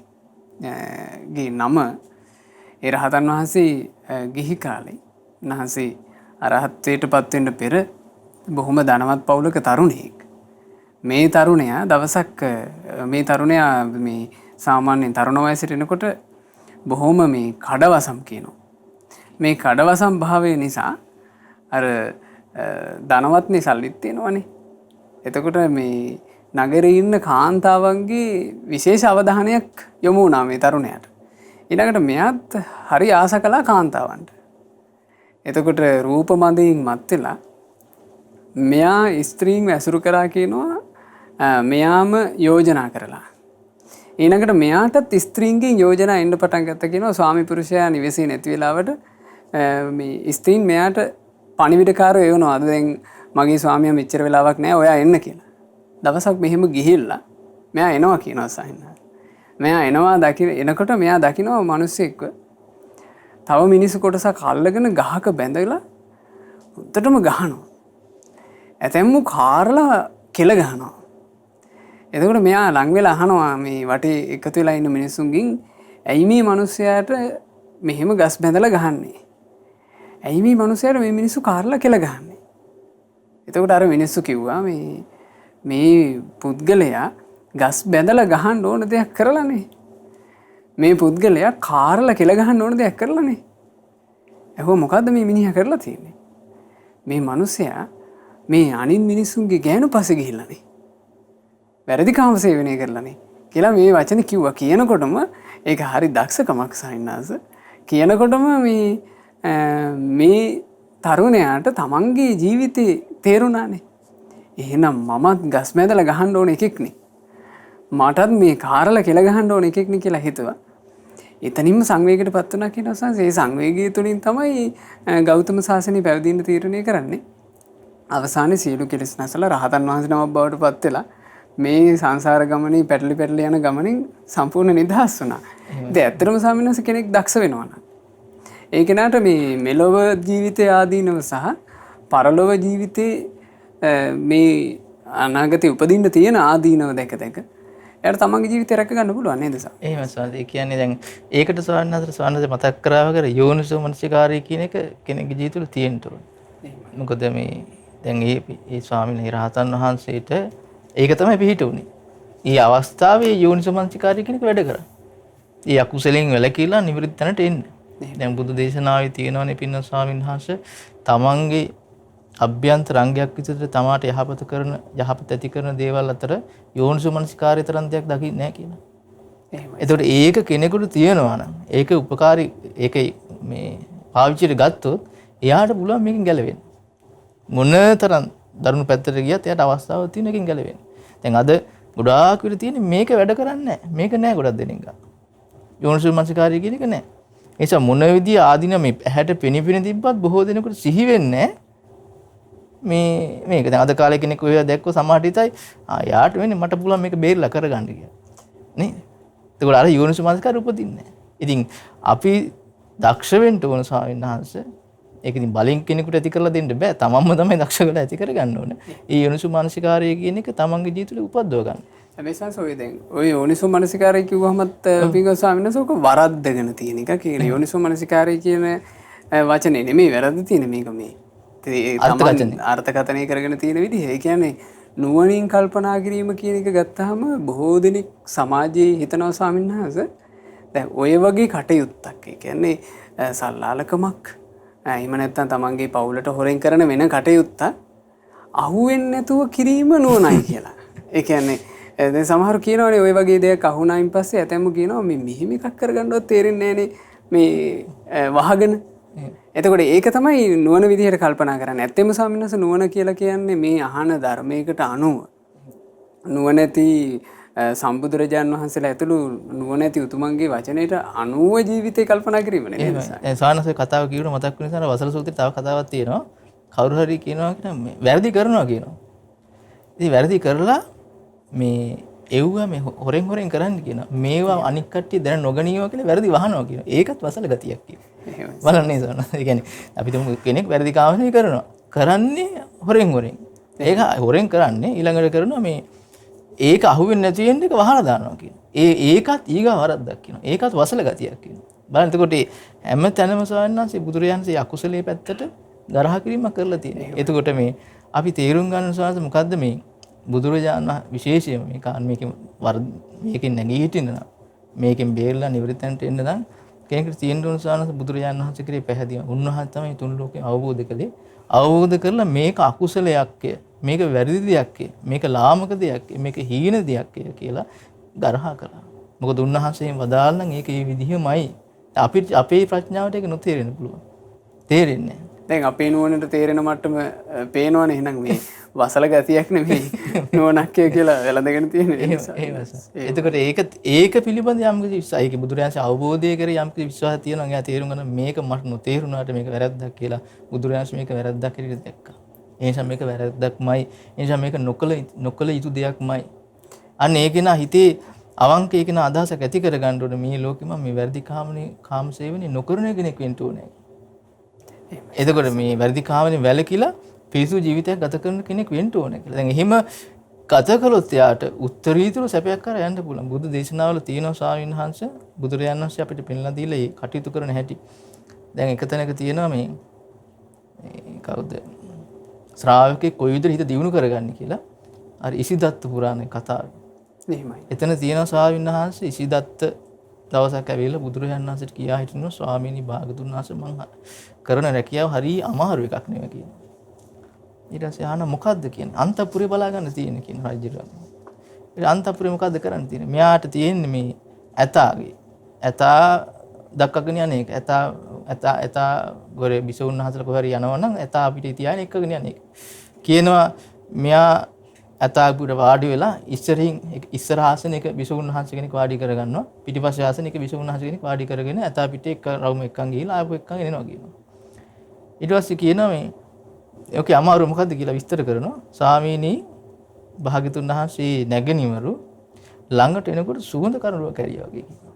ගේ නම. ඒ රහතන් වහන්සේ ගිහි කාලේ උන්වහන්සේ අරහත්ත්වයටපත් වෙන්න පෙර බොහොම ධනවත් පවුලක තරුණයෙක්. මේ තරුණයා දවසක් මේ තරුණයා මේ සාමාන්‍යයෙන් තරුණ වයසට එනකොට බොහොම මේ කඩවසම් කියනවා. මේ කඩවසම් භාවය නිසා අර ධනවත්නේ සල්ලිත් තියෙනවනේ. එතකොට මේ නගරේ ඉන්න කාන්තාවන්ගේ විශේෂ අවධානයක් යොමු වුණා මේ තරුණයාට. ඊළඟට මෙයාත් හරි ආස කළා කාන්තාවන්ට. එතකොට රූප මදයෙන් මත් වෙලා මෙයා ස්ත්‍රීන් ඇසුරු කරා කියනවා මෙයාම යෝජනා කරලා. ඊළඟට මෙයාටත් ස්ත්‍රීන්ගෙන් යෝජනා එන්න පටන් ගත්තා කියනවා ස්වාමි පුරුෂයා නිවෙසේ නැති වෙලාවට මේ ස්ත්‍රීන් මෙයාට පණිවිඩකාරයෝ එවනවා. අද දැන් මගේ ස්වාමියා මෙච්චර වෙලාවක් නැහැ ඔයා එන්න කියලා. දවසක් මෙහෙම ගිහිල්ලා මෙයා එනවා කියනවා සහින්න. මෙයා එනකොට මෙයා දකිනවා මිනිස්සෙක්ව තව මිනිස්සු කොටසක් අල්ලගෙන ගහක බැඳලා උඩටම ගහනවා. ඇතැම්මු කාරලා කෙල ගහනවා. එතකොට මෙයා ලං වෙලා අහනවා මේ වටේ එකතු වෙලා ඉන්න මිනිස්සුන්ගෙන් ඇයි මේ මිනිස්සයාට මෙහෙම ගස් බැඳලා ගහන්නේ? ඇයි මේ මිනිස්සයාට මේ මිනිස්සු කාරලා කෙල ගහන්නේ? එතකොට අර මිනිස්සු කිව්වා මේ පුද්ගලයා ගස් බැඳලා ගහන්න ඕන දෙයක් කරලානේ. මේ පුද්ගලයා කාරලා කෙල ගහන්න ඕන දෙයක් කරලානේ. එහෙනම් මොකද්ද මේ මිනිහා කරලා තියෙන්නේ? මේ මිනිස්සයා මේ අනින් මිනිස්සුන්ගේ ගෑනු පස්සේ ගිහිල්ලානේ. වැරදි කාම සේවනය කරලානේ කියලා මේ වචන කිව්වා. කියනකොටම ඒක හරි දක්ෂකමක් සහින්නාස. කියනකොටම මේ තරුණයාට තමන්ගේ ජීවිතේ තේරුණානේ. එහෙනම් මමත් ගස් මැදලා ගහන්න ඕන එකෙක්නේ. මටත් මේ කාරලා කෙල ගහන්න ඕන එකෙක්නේ කියලා හිතුවා. එතනින්ම සංවේගයටපත් වුණා කියන සංස ඒ සංවේගය තුලින් තමයි ගෞතම සාසනය පැවිදෙන්න තීරණය කරන්නේ. අවසානයේ සියලු කෙලෙස් නැසලා රහතන් වහන්සේ නමක් බවට පත් වෙලා මේ සංසාර ගමනේ පැටලි යන ගමනින් සම්පූර්ණ නිදහස් වුණා. ඉතින් ඇත්තටම ස්වාමීන් වහන්සේ කෙනෙක් දක්ෂ වෙනවා නම් ඒ කෙනාට මේ මෙලොව ජීවිතයේ ආදීනව සහ පරලොව ජීවිතයේ මේ අනාගතේ උපදින්න තියෙන ආදීනව දැක එයාට තමන්ගේ ජීවිතය රැක ගන්න පුළුවන් නේද සර්? එහෙම සර්. ඒ කියන්නේ දැන් ඒකට ස්වාමීන් මතක් කරාව කර යෝනිසෝ මනසිකාරය කියන එක කෙනෙක්ගේ ජීවිත තුළ තියෙන්න ඕනේ. මොකද මේ දැන් මේ ස්වාමීන් රහතන් වහන්සේට ඒක තමයි පිහිටුනේ. මේ අවස්ථාවේ යෝනිසෝ මනසිකාරය කියන එක වැඩ කරා. ඒ අකුසලෙන් වැළකීලා නිවෘත්ති තැනට එන්න. දැන් බුදු දේශනාවේ තියෙනවනේ පින්න ස්වාමීන් වහන්සේ තමන්ගේ අභ්‍යන්තර අංගයක් විදිහට තමාට යහපත ඇති කරන දේවල් අතර යෝනිසෝ මනසිකාරය තරම් දෙයක් දකින්නේ නැහැ කියලා. එහෙමයි. ඒතකොට ඒක කෙනෙකුට තියෙනවා නම් ඒක උපකාරී ඒක මේ පාවිච්චියට ගත්තොත් එයාට පුළුවන් මේකෙන් ගැලවෙන්න. මොනතරම් දරුණු පැත්තට ගියත් එයාට අවස්ථාවක් තියෙන එකෙන් ගැලවෙන්න. දැන් අද ගොඩාක් විතර තියෙන්නේ මේක වැඩ කරන්නේ නැහැ. මේක නෑ ගොඩක් දෙනෙක් ගන්න. යෝනිසෝ මනසිකාරය කියන එක නෑ. ඒ නිසා මොන විදිය ආදීන මේ ඇහැට පෙනිපෙන තිබ්බත් බොහෝ දෙනෙකුට සිහි වෙන්නේ මේක. දැන් අද කාලේ කෙනෙක් ඔය දැක්කොත් සමහරට හිතයි යාට වෙන්නේ මට පුළුවන් මේක බේරලා කරගන්න කියලා. නේද? ඒකෝල අර යෝනිසෝ මනසිකාරය උපදින්නේ නැහැ. ඉතින් අපි දක්ෂ වෙන්න ඕන ස්වාමීන් වහන්සේ. ඒක ඉතින් බලෙන් කෙනෙකුට ඇති කරලා දෙන්න බෑ. තමන්ම තමයි දක්ෂ කරලා ඇති කරගන්න ඕනේ. ඒ යෝනිසෝ මනසිකාරය කියන එක තමන්ගේ ජීවිතේ උපද්දව ගන්න. හැබැයි ඔය දැන් ඔය යෝනිසෝ මනසිකාරය කිව්වහමත් පිංගු ස්වාමීන් වහන්සේ ඔක වරද්දගෙන තියෙන එක කියලා. යෝනිසෝ මනසිකාරය කියන වචනේ නෙමෙයි වැරද්ද තියෙන මේක මේ. අර්ථකථනය කරගෙන තියෙන විදිහ. ඒ කියන්නේ නුවණින් කල්පනා කිරීම කියන එක ගත්තාම බොහෝ දෙනෙක් සමාජයේ හිතනවා ස්වාමීන් වහන්සේ දැන් ඔය වගේ කටයුත්තක්. ඒ කියන්නේ සල්ලාලකමක් එහෙම නැත්නම් තමන්ගේ පවුලට හොරෙන් කරන වෙන කටයුත්ත අහුවෙන්නේ නැතුව කිරීම නුවණයි කියලා. ඒ කියන්නේ දැන් සමහරු කියනවානේ ওই වගේ දෙයක් අහුණායින් පස්සේ ඇතැම්ම කියනවා මේ මෙහෙම එකක් කරගන්නවත් තේරෙන්නේ නැහනේ මේ වහගෙන. එතකොට ඒක තමයි නුවණ විදිහට කල්පනා කරන්නේ. ඇත්තෙම ස්වාමීන් වහන්සේ නුවණ කියලා කියන්නේ මේ අහන ධර්මයකට අනුව නුවණැති සම්බුදුරජාන් වහන්සේලා ඇතුළු නුවණැති උතුමන්ගේ වචනයට අනුව ජීවිතේ කල්පනා කිරීම නේද? සානසේ කතාව කියනකොට මතක් වෙන නිසා වසල සූත්‍රයේ තව කතාවක් තියෙනවා. කවුරු හරි කියනවා මේ වැරදි කරනවා කියනවා. ඉතින් වැරදි කරලා මේ එව්වා මේ හොරෙන් කරන්න කියනවා. මේවා අනික් කට්ටිය දැන නොගනීවා කියලා වැරදි වහනවා කියනවා. ඒකත් වසල ගතියක් කියනවා. බලන්නේ සෝන. ඒ කියන්නේ අපි තුමු කෙනෙක් වැරදි කාමනේ කරනවා. කරන්නේ හොරෙන්. ඒක හොරෙන් කරන්නේ ඊළඟට කරනවා මේ ඒක අහුවෙන්නේ නැති වෙන්න එක වහලා දානවා කියනවා. ඒකත් ඊගා වරද්දක් කියනවා. ඒකත් වසල ගතියක් කියනවා. බලන්න එතකොට හැම තැනම සවන්නාසේ බුදුරයන්සේ අකුසලයේ පැත්තට ගරහ කිරීමක් කරලා තියෙනවා. එතකොට මේ අපි තේරුම් ගන්න සවාස මොකද්ද මේ බුදුරජාණන් විශේෂයෙන් මේකෙන් නැගී හිටින්න නම් මේකෙන් බේරලා නිවෘත්තන්ට එන්න නම් කෙනෙකුට තියෙන උන සවාස බුදුරජාණන් වහන්සේ කරේ පැහැදිලිව උන්වහන්සේ තමයි තුන් ලෝකේ අවබෝධ කළේ. අවබෝධ කරලා මේක අකුසලයක් මේක වැරදි දෙයක් මේක ලාමක දෙයක් මේක හීන දෙයක් කියලා ගරහා කළා. මොකද උන්වහන්සේම වදාළ නම් ඒක ඒ විදිහමයි. අපිට අපේ ප්‍රඥාවට ඒක නොතේරෙන්න පුළුවන්. තේරෙන්නේ නැහැ. දැන් අපේ නුවණට තේරෙන මට්ටම පේනවනේ එහෙනම් මේ වසල ගතියක් නෙමෙයි නුවණක් කියලා වැළඳගෙන තියෙන නිසා. එතකොට ඒක පිළිබඳ යම් කිසි විශ්වාසයක බුදුරජාණන් අවබෝධය කරේ යම් කිසි විශ්වාසයක් තියෙනවා. එයා තේරුම් ගන්න මේක මට නොතේරුණාට මේක වැරද්දක් කියලා බුදුරජාණන් මේක වැරද්දක් කියලා දැක්කා. ඒ නිසා මේක වැරද්දක්මයි. ඒ නිසා මේක නොකල යුතු දෙයක්මයි. අන්න ඒක නා හිතේ අවංක ඒක නා අදහසක් ඇති කරගන්න ඕනේ මේ ලෝකෙම මේ වැරදි කාමසේවනේ නොකරන කෙනෙක් වෙන්න ඕනේ. එතකොට මේ වැරදි කාමනේ වැළකීලා පිරිසුදු ජීවිතයක් ගත කරන කෙනෙක් වෙන්න ඕනේ කියලා. දැන් එහෙම ගත කළොත් යාට උත්තරීතර සැපයක් කර යන්න පුළුවන්. බුදු දේශනාවල තියෙනවා ස්වාමීන් වහන්සේ බුදුරජාණන් වහන්සේ අපිට පෙන්ලා දීලා මේ කටයුතු කරන හැටි. දැන් එක තැනක තියෙනවා මේ කවුද ශ්‍රාවකෙක් කොයි විදිහට හිත දියුණු කරගන්න කියලා. අර ඉසිදත්ත පුරාණේ කතාව. එහෙමයි. එතන තියෙනවා ස්වාමීන් වහන්සේ ඉසිදත්ත දවසක් ඇවිල්ලා බුදුරජාණන් වහන්සේට කියා හිටිනවා ස්වාමීනි භාගතුන් වහන්සේ මං කරන රැකියාව හරි අමාරු එකක් නෙවෙයි කියනවා. ඊට පස්සේ අහන මොකද්ද කියන්නේ? අන්තපුරේ බලා ගන්න තියෙන කියන රජුරන්. ඒ අන්තපුරේ මොකද්ද කරන්න තියෙන්නේ? මෙයාට තියෙන්නේ මේ ඇතා දක්කගෙන යන එක. ඇතා ගොරේ බිසවුන් වහන්සේලා කොහරි යනවා නම් ඇතා අපිට තියාගෙන එක්කගෙන යන එක. කියනවා මෙයා ඇතාපුර වාඩි වෙලා ඉස්සර ආසනයක බිසවුන් වහන්සේ කෙනෙක් වාඩි කරගන්නවා. පිටිපස්සේ ආසනයක බිසවුන් වහන්සේ කෙනෙක් වාඩි කරගෙන ඇතා පිටේ එක රවුම එක්කන් ගිහිලා ආපහු එක්කන් එනවා කියනවා. ඊට පස්සේ කියනවා මේ ඔකේ අමාරු මොකද්ද කියලා විස්තර කරනවා. ස්වාමීනි භාග්‍යතුන් වහන්සේ නැගෙනවරු ළඟට එනකොට සුවඳ කරුණුව කැරියා වගේ කියනවා.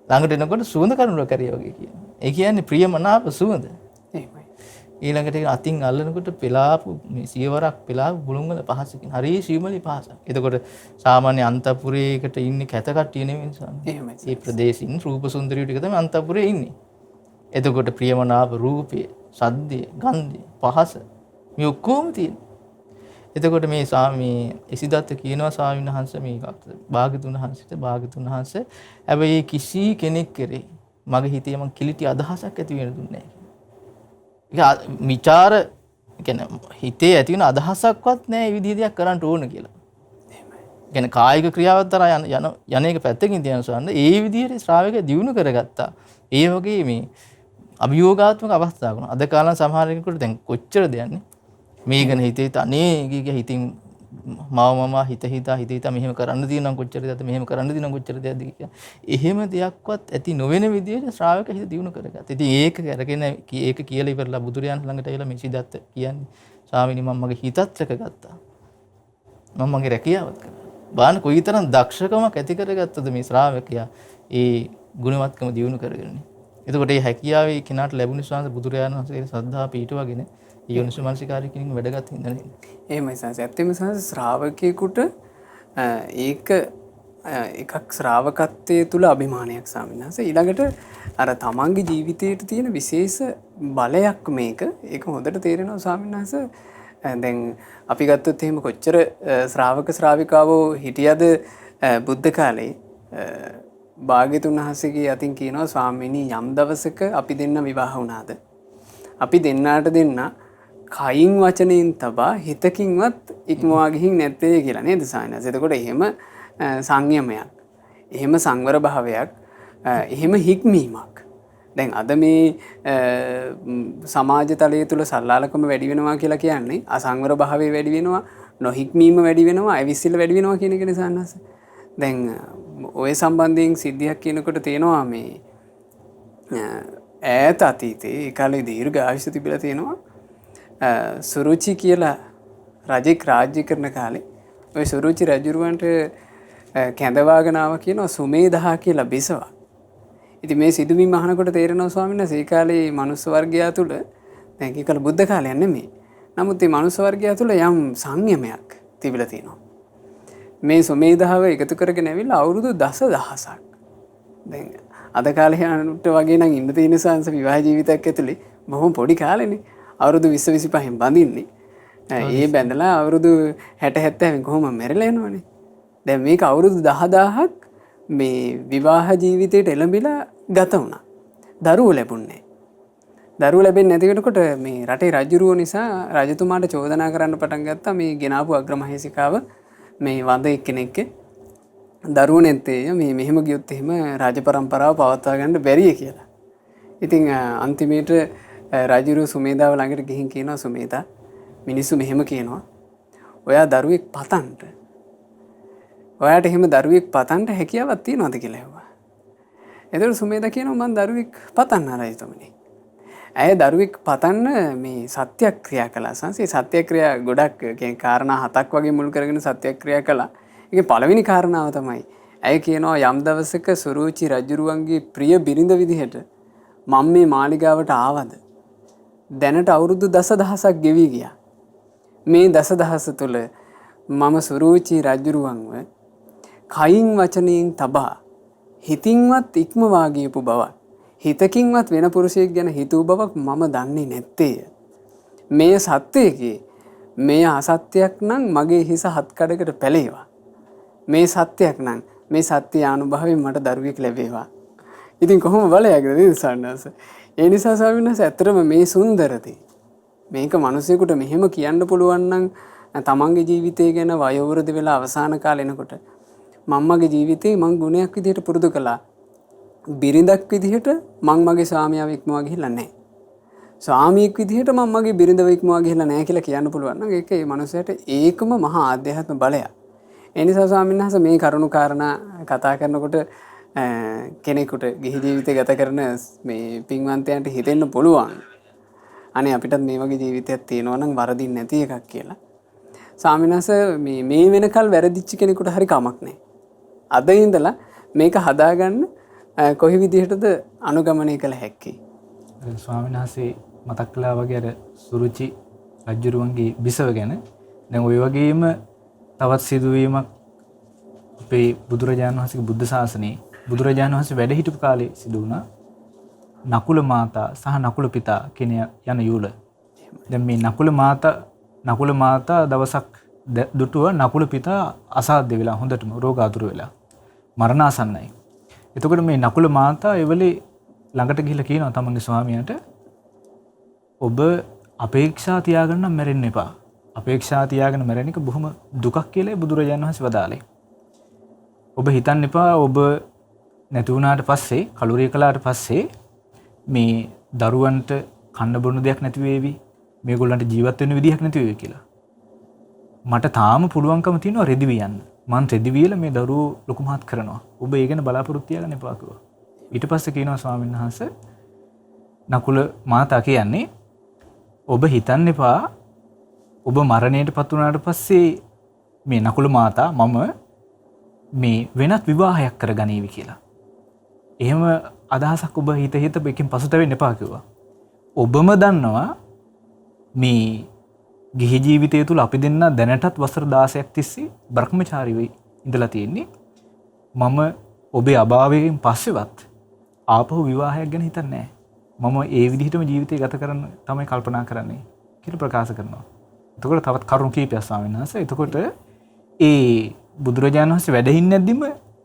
ළඟට එනකොට සුවඳ කරුණුව කැරියා වගේ කියනවා. ඒ කියන්නේ ප්‍රියමනාප සුවඳ. එහෙමයි. ඊළඟට අතින් අල්ලනකොට පෙලාපු මේ සියවරක් පෙලාපු බුලුම් වල පහසකින් හරිය සීමලි පහසක්. එතකොට සාමාන්‍ය අන්තපුරයකට ඉන්නේ කැත කට්ටිය නෙවෙයි නිසා. එහෙමයි. මේ ප්‍රදේශින් රූප සුන්දරිය ටික තමයි අන්තපුරේ ඉන්නේ. එතකොට ප්‍රියමනාප රූපය, සද්දය, ගන්ධය, පහස මේ ඔක්කොම තියෙනවා. එතකොට මේ ස්වාමී ඉසිදත්ත කියනවා ස්වාමීන් වහන්සේ මේක භාග්‍යතුන් වහන්සේ හැබැයි කිසි කෙනෙක් කරේ මගේ හිතේ මං කිලිටි අදහසක් ඇති වෙන්න දුන්නේ නැහැ. ඒක විචාර කියන්නේ හිතේ ඇති වෙන අදහසක්වත් නැහැ මේ විදිහ දෙයක් කරන්න ඕන කියලා. එහෙමයි. කියන්නේ කායික ක්‍රියාවත් තරහ යන එක පැත්තකින් තියන සවන්න ඒ විදිහට ශ්‍රාවකයා දියුණු කරගත්තා. ඒ වගේ මේ අභියෝගාත්මක අවස්ථාවක් වුණා. අද කාලේ සමහර කෙනෙකුට දැන් කොච්චර දෙයන්නේ මේ ගැන හිතේ තනේ ගිය හිතින් මම හිතා මෙහෙම කරන්න තියෙනවා කොච්චර දෙයක්ද මෙහෙම කරන්න තියෙනවා කොච්චර දෙයක්ද කියලා. එහෙම දෙයක්වත් ඇති නොවන විදිහට ශ්‍රාවක හිත දියුණු කරගත්තා. ඉතින් ඒක කරගෙන ඒක කියලා ඉවරලා බුදුරයන් ළඟට ඇවිල්ලා මේ සිද්ධාර්ථ කියන්නේ ස්වාමීනි මම මගේ හිතත් රැකගත්තා. මම මගේ රැකියාවත් කරා. බාන කොයිතරම් දක්ෂකමක් ඇති කරගත්තද මේ ශ්‍රාවකයා ඒ ගුණවත්කම දියුණු කරගෙන. එතකොට මේ හැකියාවේ කෙනාට ලැබුණ ශාන්ත බුදුරයන් වහන්සේගේ ශ්‍රද්ධාව පිටුවගෙන යෝනිසෝ මනසිකාරය කියන වැඩගත් හින්දා නේද? එහෙමයි සංස. ඇත්තම සංස ශ්‍රාවකයෙකුට ඒක එකක් ශ්‍රාවකත්වයේ තුල අභිමානයක් ස්වාමීන් වහන්සේ. ඊළඟට අර තමන්ගේ ජීවිතයේ තියෙන විශේෂ බලයක් මේක. ඒක හොඳට තේරෙනවා ස්වාමීන් වහන්සේ. දැන් අපි ගත්තොත් එහෙම කොච්චර ශ්‍රාවක ශ්‍රාවිකාවෝ හිටියද බුද්ධ කාලේ භාග්‍යතුන් වහන්සේගේ අතින් කියනවා ස්වාමීනි යම් දවසක අපි දෙන්න විවාහ වුණාද අපි දෙන්නාට දෙන්න කයින් වචනයෙන් තබා හිතකින්වත් ඉක්මවා ගිහින් නැත්තේ කියලා නේද සායනස්. එතකොට එහෙම සංයමයක්, එහෙම සංවර භාවයක්, එහෙම හික්මීමක්. දැන් අද මේ සමාජ තලය තුළ සල්ලාලකම වැඩි වෙනවා කියලා කියන්නේ අසංවර භාවය වැඩි වෙනවා, නොහික්මීම වැඩි වෙනවා, ඇවිස්සිල්ල වැඩි වෙනවා කියන එකනේ සායනස්. දැන් ඔය සම්බන්ධයෙන් සිද්ධියක් කියනකොට තියෙනවා මේ ඈත අතීතයේ ඒ කාලේ දීර්ඝ ආයුෂ තිබිලා තියෙනවා. සුරුචි කියලා රජෙක් රාජ්‍ය කරන කාලේ ඔය සුරුචි රජුරවන්ට කැඳවාගෙන ආව කියනවා සුමේදහා කියලා බිසවක්. ඉතින් මේ සිදුවීම අහනකොට තේරෙනවා ස්වාමීන් වහන්සේ ඒ කාලේ මනුස්ස වර්ගයා තුල දැන් ඒ කාලේ බුද්ධ කාලයක් නෙමෙයි. නමුත් මේ මනුස්ස වර්ගයා තුල යම් සංයමයක් තිබිලා තියෙනවා. මේ සුමේදහව එකතු කරගෙන ඇවිල්ලා අවුරුදු දසදහසක්. දැන් අද කාලේ යනට වගේ නම් ඉන්න තියෙන සංස විවාහ ජීවිතයක් ඇතුලේ බොහොම පොඩි කාලෙනේ. අවුරුදු 20-25න් බඳින්නේ. ඒ බැඳලා අවුරුදු 60-70න් කොහොම මැරිලා යනවනේ. දැන් මේක අවුරුදු 10000ක් මේ විවාහ ජීවිතයට එළඹිලා ගත වුණා. දරුවෝ ලැබුණේ. දරුවෝ ලැබෙන්නේ නැති වෙනකොට මේ රටේ රජුරුව නිසා රජතුමාට චෝදනා කරන්න පටන් ගත්තා මේ ගෙනාපු අග්‍රමහේසිකාව මේ වඳ එක්කෙනෙක්ගේ දරුවෝ නැත්තේ මේ මෙහෙම ගියොත් එහෙම රාජ පරම්පරාව පවත්වා ගන්න බැරිය කියලා. ඉතින් අන්තිමේට රජුරු සුමේදාව ළඟට ගිහින් කියනවා සුමේදා මිනිස්සු මෙහෙම කියනවා ඔයා දරුවෙක් පතන්න. ඔයාට එහෙම දරුවෙක් පතන්න හැකියාවක් තියනවද කියලා ඇහුවා. එතකොට සුමේදා කියනවා මං දරුවෙක් පතන්න රජතුමනි. ඇය දරුවෙක් පතන්න මේ සත්‍යක්‍රියා කළා. සංසේ සත්‍යක්‍රියා ගොඩක් කියන්නේ කාරණා 7ක් වගේ මුල් කරගෙන සත්‍යක්‍රියා කළා. ඒකේ පළවෙනි කාරණාව තමයි ඇය කියනවා යම් දවසක සුරුචි රජුරුවන්ගේ ප්‍රිය බිරිඳ විදිහට මම මේ මාලිගාවට ආවද දැනට අවුරුදු දසදහසක් ගෙවි ගියා. මේ දසදහස තුළ මම සුරුචි රජුරුවන්ව කයින් වචනයෙන් තබා හිතින්වත් ඉක්මවා ගියපු බවක්, හිතකින්වත් වෙන පුරුෂයෙක් ගැන හිතූ බවක් මම දන්නේ නැත්තේය. මේ සත්‍යයේ මේ අසත්‍යයක් නම් මගේ හිස හත් කඩකට පැලේවා. මේ සත්‍යයක් නම් මේ සත්‍ය අනුභවයෙන් මට දරුවෙක් ලැබේවා. ඉතින් කොහොම බලයක්ද නේද සන්නස? ඒ නිසා ස්වාමීන් වහන්සේ ඇත්තටම මේ සුන්දරදී මේක මිනිසෙකුට මෙහෙම කියන්න පුළුවන් නම් තමන්ගේ ජීවිතය ගැන වයෝවෘද්ධ වෙලා අවසාන කාලේ එනකොට මම්මගේ ජීවිතේ මං ගුණයක් විදිහට පුරුදු කළා. බිරිඳක් විදිහට මං මගේ ස්වාමියාව ඉක්මවා ගිහිල්ලා නැහැ. ස්වාමියෙක් විදිහට මම මගේ බිරිඳව ඉක්මවා ගිහිල්ලා නැහැ කියලා කියන්න පුළුවන් නම් ඒක ඒ මනුස්සයාට ඒකම මහා ආධ්‍යාත්ම බලයක්. ඒ නිසා ස්වාමීන් වහන්සේ මේ කරුණු කාරණා කතා කරනකොට කෙනෙකුට ගිහි ජීවිතය ගත කරන මේ පින්වන්තයන්ට හිතෙන්න පුළුවන්. අනේ අපිටත් මේ වගේ ජීවිතයක් තියෙනවා නම් වරදින් නැති එකක් කියලා. ස්වාමීන් වහන්සේ මේ වෙනකල් වැරදිච්ච කෙනෙකුට හරි කමක් නැහැ. අද ඉඳලා මේක හදාගන්න කොයි විදිහටද අනුගමනය කළ හැක්කේ? ස්වාමීන් වහන්සේ මතක් කළා වගේ අර සුරුචි රජුරුවන්ගේ බිසව ගැන දැන් ওই වගේම තවත් සිදුවීමක් අපේ බුදුරජාණන් වහන්සේගේ බුද්ධ ශාසනයේ බුදුරජාණන් වහන්සේ වැඩ හිටපු කාලේ සිදු වුණා. නකුල මාතා සහ නකුල පිතා කියන යන යුල. දැන් මේ නකුල මාතා දවසක් දුටුව නකුල පිතා අසාධ්‍ය වෙලා හොඳටම රෝගාතුර වෙලා මරණාසන්නයි. එතකොට මේ නකුල මාතා එවලේ ළඟට ගිහිල්ලා කියනවා තමන්ගේ ස්වාමියාට ඔබ අපේක්ෂා තියාගෙන නම් මැරෙන්න එපා. අපේක්ෂා තියාගෙන මැරෙන එක බොහොම දුකක් කියලා බුදුරජාණන් වහන්සේ වදාළේ. ඔබ හිතන්න එපා ඔබ නැති වුණාට පස්සේ කලුරිය කළාට පස්සේ මේ දරුවන්ට කන්න බොන්න දෙයක් නැති වේවි. මේගොල්ලන්ට ජීවත් වෙන්න විදිහක් නැති වේවි කියලා. මට තාම පුළුවන්කම තියෙනවා රෙදි වියන්න. මං රෙදි වියලා මේ දරුවෝ ලොකු මහත් කරනවා. ඔබ ඒ ගැන බලාපොරොත්තු තියාගන්න එපා කිව්වා. ඊට පස්සේ කියනවා ස්වාමීන් වහන්සේ නකුල මාතා කියන්නේ ඔබ හිතන්න එපා ඔබ මරණයට පත් වුණාට පස්සේ මේ නකුල මාතා මම මේ වෙනත් විවාහයක් කරගනීවි කියලා. එහෙම අදහසක් ඔබ හිත එකකින් පසුතැවෙන්න එපා කිව්වා. ඔබම දන්නවා මේ ගිහි ජීවිතය තුළ අපි දෙන්න දැනටත් වසර 16ක් තිස්සේ බ්‍රහ්මචාරීව ඉඳලා තියෙන්නේ. මම ඔබේ අභාවයෙන් පස්සෙවත් ආපහු විවාහයක් ගැන හිතන්නේ නැහැ. මම ඒ විදිහටම ජීවිතය ගත කරන්න තමයි කල්පනා කරන්නේ කියලා ප්‍රකාශ කරනවා. එතකොට තවත් කරුණු කීපයක් ස්වාමීන් වහන්සේ. එතකොට ඒ බුදුරජාණන් වහන්සේ වැඩ හිටින් නැද්දිම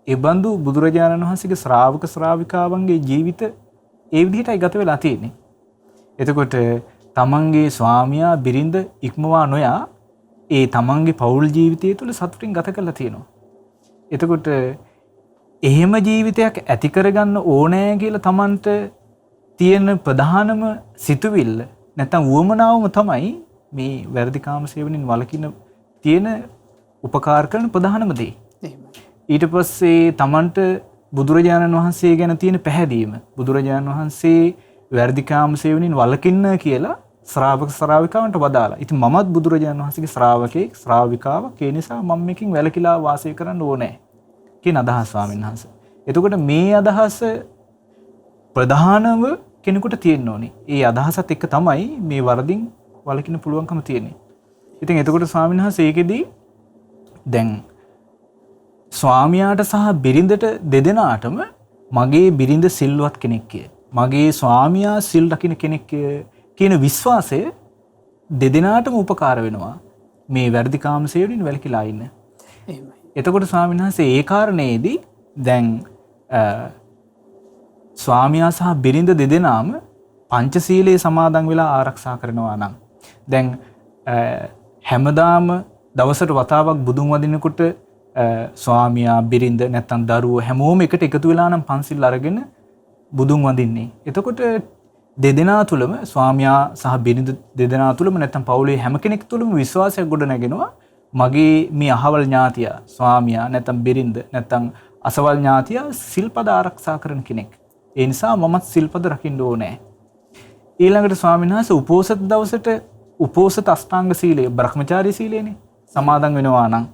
ඒ බඳු බුදුරජාණන් වහන්සේගේ ශ්‍රාවක ශ්‍රාවිකාවන්ගේ ජීවිත ඒ විදිහටයි ගත වෙලා තියෙන්නේ. එතකොට තමන්ගේ ස්වාමියා බිරිඳ ඉක්මවා නොයා ඒ තමන්ගේ පෞල් ජීවිතය තුළ සතුටින් ගත කරලා තියෙනවා. එතකොට එහෙම ජීවිතයක් ඇති කරගන්න ඕනෑ කියලා තමන්ට තියෙන ප්‍රධානම සිතුවිල්ල නැත්නම් උවමනාවම තමයි මේ වැරදි කාම සේවනයෙන් වළකින තියෙන උපකාර කරන ප්‍රධානම දේ. ඊට පස්සේ තමන්ට බුදුරජාණන් වහන්සේ ගැන තියෙන පැහැදීම බුදුරජාණන් වහන්සේ වැරදි කාම සේවනයෙන් වළකින්න කියලා ශ්‍රාවක ශ්‍රාවිකාවන්ට වදාලා. ඉතින් මමත් බුදුරජාණන් වහන්සේගේ ශ්‍රාවකෙක් ශ්‍රාවිකාවක්. ඒ නිසා මම මේකෙන් වැළකීලා වාසය කරන්න ඕනේ කියන අදහස ස්වාමීන් වහන්සේ. එතකොට මේ අදහස ප්‍රධානව කෙනෙකුට තියෙන්න ඕනේ. ඒ අදහසත් එක්ක තමයි මේ වරදින් වළකින්න පුළුවන්කම තියෙන්නේ. ඉතින් එතකොට ස්වාමීන් වහන්සේ ඒකෙදී දැන් ස්වාමියාට සහ බිරිඳට දෙදෙනාටම මගේ බිරිඳ සිල්වත් කෙනෙක් කිය. මගේ ස්වාමියා සිල් රකින්න කෙනෙක් කියන විශ්වාසය දෙදෙනාටම උපකාර වෙනවා මේ වැරදි කාම සේවනයෙන් වැළකීලා ඉන්න. එතකොට ස්වාමීන් වහන්සේ ඒ කාරණේදී දැන් ස්වාමියා සහ බිරිඳ දෙදෙනාම පංචශීලයේ සමාදන් වෙලා ආරක්ෂා කරනවා නම් දැන් හැමදාම දවසට වතාවක් බුදුන් වදිනකොට ස්වාමියා බිරිඳ නැත්තම් දරුවෝ හැමෝම එකට එකතු වෙලා නම් පන්සිල් අරගෙන බුදුන් වදින්නේ. එතකොට දෙදෙනා තුළම ස්වාමියා සහ බිරිඳ දෙදෙනා තුළම නැත්තම් පවුලේ හැම කෙනෙක් තුළම විශ්වාසයක් ගොඩ නැගෙනවා මගේ මේ අහවල් ඥාතියා ස්වාමියා නැත්තම් බිරිඳ නැත්තම් අසවල් ඥාතියා සිල්පද ආරක්ෂා කරන කෙනෙක්. ඒ නිසා මමත් සිල්පද රකින්න ඕනේ. ඊළඟට ස්වාමීන් වහන්සේ උපෝසත දවසට උපෝසත අෂ්ටාංග සීලය බ්‍රහ්මචාරී සීලයනේ සමාදන් වෙනවා නම්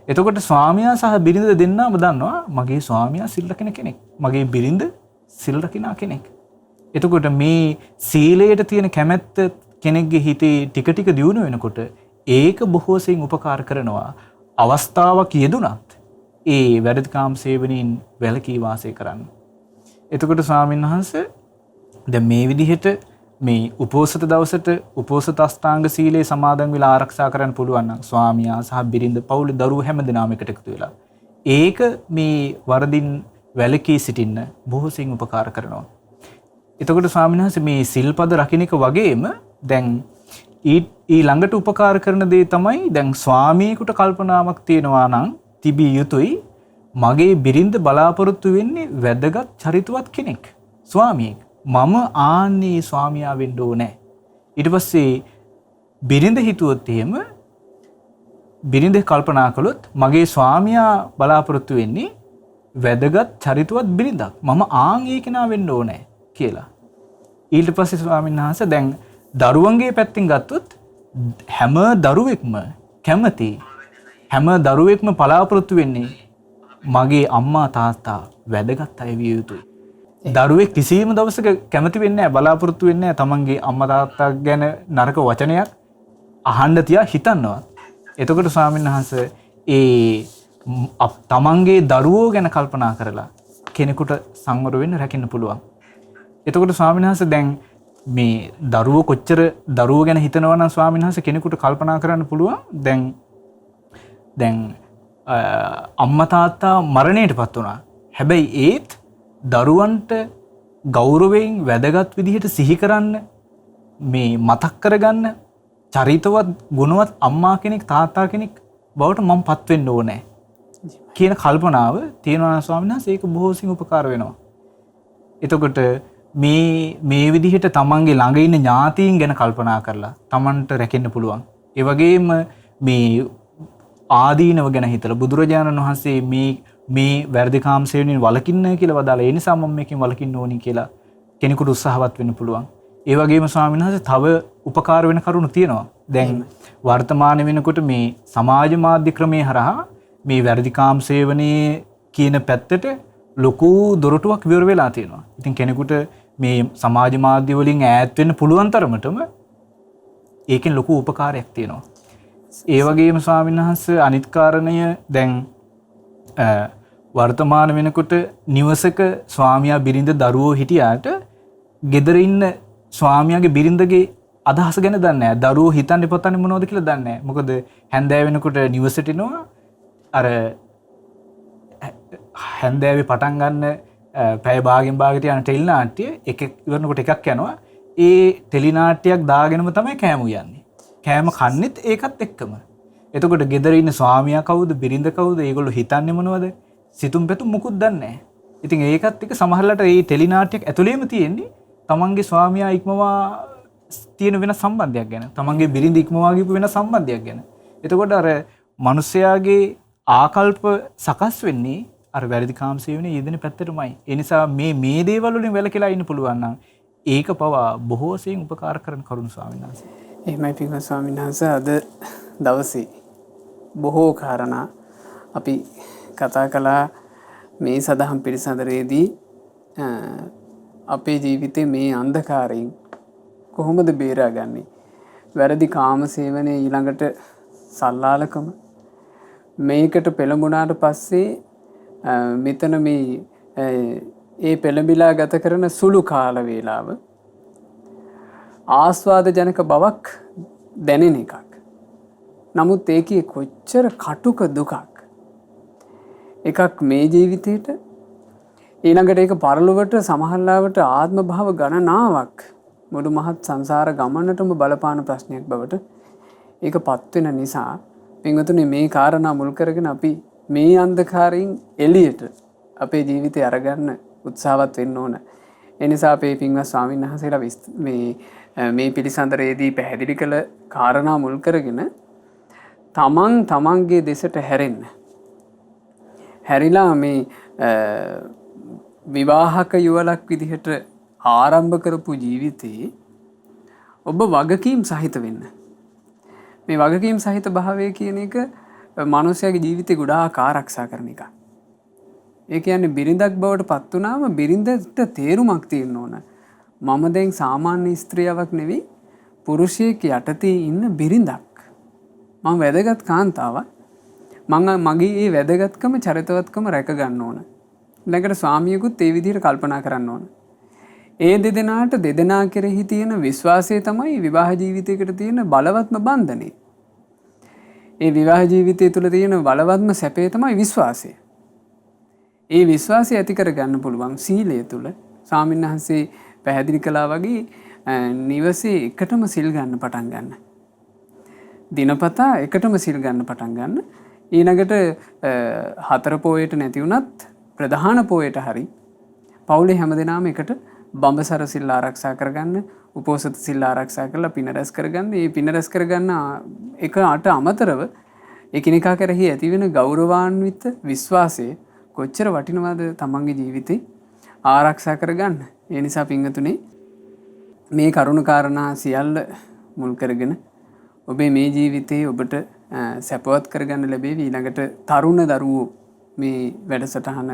එතකොට ස්වාමියා සහ බිරිඳ දෙන්නාම දන්නවා මගේ ස්වාමියා සිල් රකින්න කෙනෙක්. මගේ බිරිඳ සිල් රකින්න කෙනෙක්. එතකොට මේ සීලයට තියෙන කැමැත්ත කෙනෙක්ගේ හිතේ ටික ටික දියුණු වෙනකොට ඒක බොහෝ සෙයින් උපකාර කරනවා. අවස්ථාවක් යෙදුනත් ඒ වැරදිකාම සේවනයෙන් වැළකී වාසය කරන්න. එතකොට ස්වාමීන් වහන්සේ දැන් මේ විදිහට මේ උපෝසත දවසට උපෝසත අෂ්ටාංග සීලේ සමාදන් වෙලා ආරක්ෂා කරන්න පුළුවන් නම් ස්වාමියා සහ බිරිඳ පවුලේ දරුවෝ හැමදෙනාම එකට එකතු වෙලා ඒක මේ වරදින් වැළකී සිටින්න බොහෝ සෙයින් උපකාර කරනවා. එතකොට ස්වාමීන් වහන්සේ මේ සිල්පද රකින්න එක වගේම දැන් ඊළඟට උපකාර කරන දේ තමයි දැන් ස්වාමියෙකුට කල්පනාවක් තියෙනවා නම් තිබිය යුතුයි මගේ බිරිඳ බලාපොරොත්තු වෙන්නේ වැදගත් චරිතවත් කෙනෙක් ස්වාමියෙක්. මම ආන්නේ ස්වාමියා වෙන්න ඕනේ. ඊට පස්සේ බිරිඳ හිතුවොත් එහෙම බිරිඳ කල්පනා කළොත් මගේ ස්වාමියා බලාපොරොත්තු වෙන්නේ වැදගත් චරිතවත් බිරිඳක්. මම ආන් ඒ කෙනා වෙන්න ඕනේ කියලා. ඊට පස්සේ ස්වාමීන් වහන්සේ දැන් දරුවන්ගේ පැත්තෙන් ගත්තොත් හැම දරුවෙක්ම කැමති හැම දරුවෙක්ම බලාපොරොත්තු වෙන්නේ මගේ අම්මා තාත්තා වැදගත් අය විය යුතුයි. දරුවෙක් කිසිම දවසක කැමති වෙන්නේ නැහැ බලාපොරොත්තු වෙන්නේ නැහැ තමන්ගේ අම්මා තාත්තා ගැන නරක වචනයක් අහන්න තියා හිතන්නවත්. එතකොට ස්වාමීන් වහන්සේ ඒ තමන්ගේ දරුවෝ ගැන කල්පනා කරලා කෙනෙකුට සංවර වෙන්න රැකෙන්න පුළුවන්. එතකොට ස්වාමීන් වහන්සේ දැන් මේ දරුවෝ කොච්චර දරුවෝ ගැන හිතනවා නම් ස්වාමීන් වහන්සේ කෙනෙකුට කල්පනා කරන්න පුළුවන් දැන් අම්මා තාත්තා මරණයටපත් වුණා. හැබැයි ඒත් දරුවන්ට ගෞරවයෙන් වැදගත් විදිහට සිහි කරන්න මේ මතක් කරගන්න චරිතවත් ගුණවත් අම්මා කෙනෙක් තාත්තා කෙනෙක් බවට මම පත් වෙන්න ඕනේ කියන කල්පනාව තියෙනවා ස්වාමීන් වහන්සේ ඒක බොහෝ සිං උපකාර වෙනවා. එතකොට මේ විදිහට තමන්ගේ ළඟ ඉන්න ඥාතීන් ගැන කල්පනා කරලා තමන්ට රැකෙන්න පුළුවන්. ඒ වගේම මේ ආදීනව ගැන හිතලා බුදුරජාණන් වහන්සේ මේ වැරදිකාම සේවනයෙන් වළකින්න කියලා වදාලා ඒ නිසා මම මේකෙන් වළකින්න ඕනි කියලා කෙනෙකුට උත්සාහවත් වෙන්න පුළුවන්. ඒ වගේම ස්වාමීන් වහන්සේ තව උපකාර වෙන කරුණු තියෙනවා. දැන් වර්තමාන වෙනකොට මේ සමාජ මාධ්‍ය ක්‍රමයේ හරහා මේ වැරදිකාම සේවනයේ කියන පැත්තට ලොකු දොරටුවක් විවර වෙලා තියෙනවා. ඉතින් කෙනෙකුට මේ සමාජ මාධ්‍ය වලින් ඈත් වෙන්න පුළුවන් තරමටම ඒකෙන් ලොකු උපකාරයක් තියෙනවා. ඒ වගේම ස්වාමීන් වහන්සේ අනිත් කාරණය දැන් වර්තමාන වෙනකොට නිවසක ස්වාමියා බිරිඳ දරුවෝ හිටියාට ගෙදර ඉන්න ස්වාමියාගේ බිරිඳගේ අදහස ගැන දන්නේ නැහැ. දරුවෝ හිතන්නේ පතන්නේ මොනවද කියලා දන්නේ නැහැ. මොකද හැන්දෑව වෙනකොට නිවසට එනවා අර හැන්දෑවේ පටන් ගන්න පැය භාගෙන් භාගයට යන ටෙලි නාට්‍ය එක ඉවරනකොට එකක් යනවා. ඒ ටෙලි නාට්‍යයක් දාගෙනම තමයි කෑම උයන්නේ. කෑම කන්නෙත් ඒකත් එක්කම. එතකොට ගෙදර ඉන්න ස්වාමියා කවුද, බිරිඳ කවුද, ඒගොල්ලෝ හිතන්නේ මොනවද? සිතුම් පැතුම් මුකුත් දන්නේ නැහැ. ඉතින් ඒකත් එක්ක සමහරලාට මේ ටෙලි නාට්‍යයක් ඇතුළේම තියෙන්නේ තමන්ගේ ස්වාමියා ඉක්මවා තියෙන වෙන සම්බන්ධයක් ගැන. තමන්ගේ බිරිඳ ඉක්මවා ගිහපු වෙන සම්බන්ධයක් ගැන. එතකොට අර මිනිස්යාගේ ආකල්ප සකස් වෙන්නේ අර වැරදි කාමසේවනේ යෙදෙන පැත්තටමයි. ඒ නිසා මේ දේවල් වලින් වැළකීලා ඉන්න පුළුවන් නම් ඒක පවා බොහෝ සෙයින් උපකාර කරන කරුණු ස්වාමීන් වහන්සේ. එහෙමයි පින්වත් ස්වාමීන් වහන්සේ අද දවසේ බොහෝ කාරණා අපි කතා කළා මේ සදහම් පිළිසඳරේදී අපේ ජීවිතේ මේ අන්ධකාරයෙන් කොහොමද බේරාගන්නේ? වැරදි කාමසේවනයේ ඊළඟට සල්ලාලකම මේකට පෙළඹුණාට පස්සේ මෙතන මේ ඒ පෙළඹිලා ගත කරන සුළු කාල වේලාව ආස්වාද ජනක බවක් දැනෙන එකක්. නමුත් ඒකේ කොච්චර කටුක දුකක්. එකක් මේ ජීවිතේට ඊළඟට ඒක පරලොවට සමහරලාවට ආත්ම භාව ගණනාවක් මුළු මහත් සංසාර ගමනටම බලපාන ප්‍රශ්නයක් බවට ඒක පත් වෙන නිසා පින්වතුනි මේ කාරණා මුල් කරගෙන අපි මේ අන්ධකාරයෙන් එළියට අපේ ජීවිතය අරගන්න උත්සාහවත් වෙන්න ඕන. ඒ නිසා අපේ පින්වත් ස්වාමීන් වහන්සේලා මේ පිළිසඳරේදී පැහැදිලි කළ කාරණා මුල් කරගෙන තමන්ගේ දෙසට හැරෙන්න. හැරිලා මේ විවාහක යුවලක් විදිහට ආරම්භ කරපු ජීවිතේ ඔබ වගකීම් සහිත වෙන්න. මේ වගකීම් සහිත භාවය කියන එක මනුස්සයාගේ ජීවිතේ ගොඩාක් ආරක්ෂා කරන එකක්. ඒ කියන්නේ බිරිඳක් බවට පත් වුණාම බිරිඳට තේරුමක් තියෙන්න ඕන. මම දැන් සාමාන්‍ය ස්ත්‍රියක් නෙවෙයි පුරුෂයෙක් යටතේ ඉන්න බිරිඳක්. මම වැදගත් කාන්තාවක්. මගේ මේ වැදගත්කම චරිතවත්කම රැක ගන්න ඕන. ඊළඟට ස්වාමියෙකුත් ඒ විදිහට කල්පනා කරන්න ඕන. ඒ දෙදෙනාට දෙදෙනා කෙරෙහි තියෙන විශ්වාසය තමයි විවාහ ජීවිතයකට තියෙන බලවත්ම බන්ධනේ. ඒ විවාහ ජීවිතය තුළ තියෙන බලවත්ම සැපේ තමයි විශ්වාසය. ඒ විශ්වාසය ඇති කර ගන්න පුළුවන් සීලය තුළ ස්වාමීන් වහන්සේ පැහැදිලි කළා වගේ නිවසේ එකටම සිල් ගන්න පටන් ගන්න. දිනපතා එකටම සිල් ගන්න පටන් ගන්න. ඊළඟට 4 පොයට නැති වුණත් ප්‍රධාන පොයට හරි පවුලේ හැමදෙනාම එකට බඹසර සිල් ආරක්ෂා කරගන්න, උපෝසත සිල් ආරක්ෂා කරලා පින රැස් කරගන්න. මේ පින රැස් කරගන්න එකට අමතරව එකිනෙකා කෙරෙහි ඇති වෙන ගෞරවාන්විත විශ්වාසය කොච්චර වටිනවද තමන්ගේ ජීවිතේ ආරක්ෂා කරගන්න. ඒ නිසා පින්වතුනි මේ කරුණ කාරණා සියල්ල මුල් කරගෙන ඔබේ මේ ජීවිතේ ඔබට සැපවත් කරගන්න ලැබේවි. ඊළඟට තරුණ දරුවෝ මේ වැඩසටහන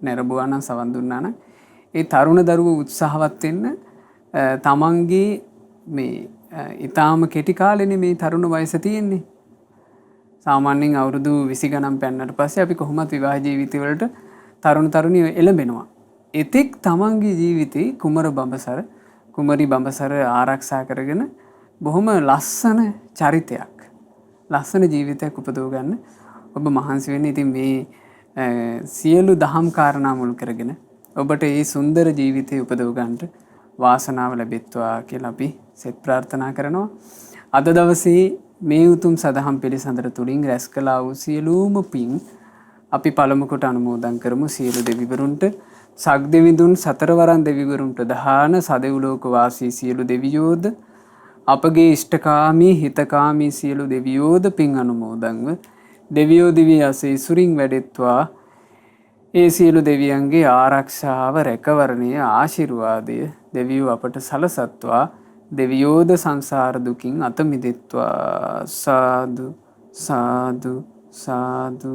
නැරඹුවා නම් සවන් දුන්නා නම් ඒ තරුණ දරුවෝ උත්සාහවත් වෙන්න තමන්ගේ මේ ඊටාම කෙටි කාලෙනේ මේ තරුණ වයස තියෙන්නේ. සාමාන්‍යයෙන් අවුරුදු 20 ගණන් පෙන්නට පස්සේ අපි කොහොමත් විවාහ ජීවිතය වලට තරුණ තරුණියෝ එළඹෙනවා. එතෙක් තමන්ගේ ජීවිතේ කුමරි බඹසර ආරක්ෂා කරගෙන බොහොම ලස්සන චරිතයක්, ලස්සන ජීවිතයක් උපදව ගන්න ඔබ මහන්සි වෙන්න. ඉතින් මේ සියලු දහම් කාරණා මුල් කරගෙන ඔබට මේ සුන්දර ජීවිතය උපදව ගන්නට වාසනාව ලැබෙත්වා කියලා අපි සෙත් ප්‍රාර්ථනා කරනවා. අද දවසේ මේ උතුම් සදහම් පිළිසඳර තුලින් රැස් කළා වූ සියලුම පින් අපි පළමු කොට අනුමෝදන් කරමු. සියලු දෙවිවරුන්ට, සග්දෙවිඳුන් සතරවරන් දෙවිවරුන් ප්‍රධාන සදෙව්ලෝක වාසී සියලු දෙවියෝද, අපගේ ඉෂ්ඨකාමී හිතකාමී සියලු දෙවියෝද පින් අනුමෝදන්ව දෙවියෝ දිව්‍ය අසීසුරින් වැඩෙත්වා. ඒ සියලු දෙවියන්ගේ ආරක්ෂාව, රැකවරණය, ආශිර්වාදය දෙවියෝ අපට සලසත්වා. දෙවියෝද සංසාර දුකින් අත මිදෙත්වා. සාදු සාදු සාදු.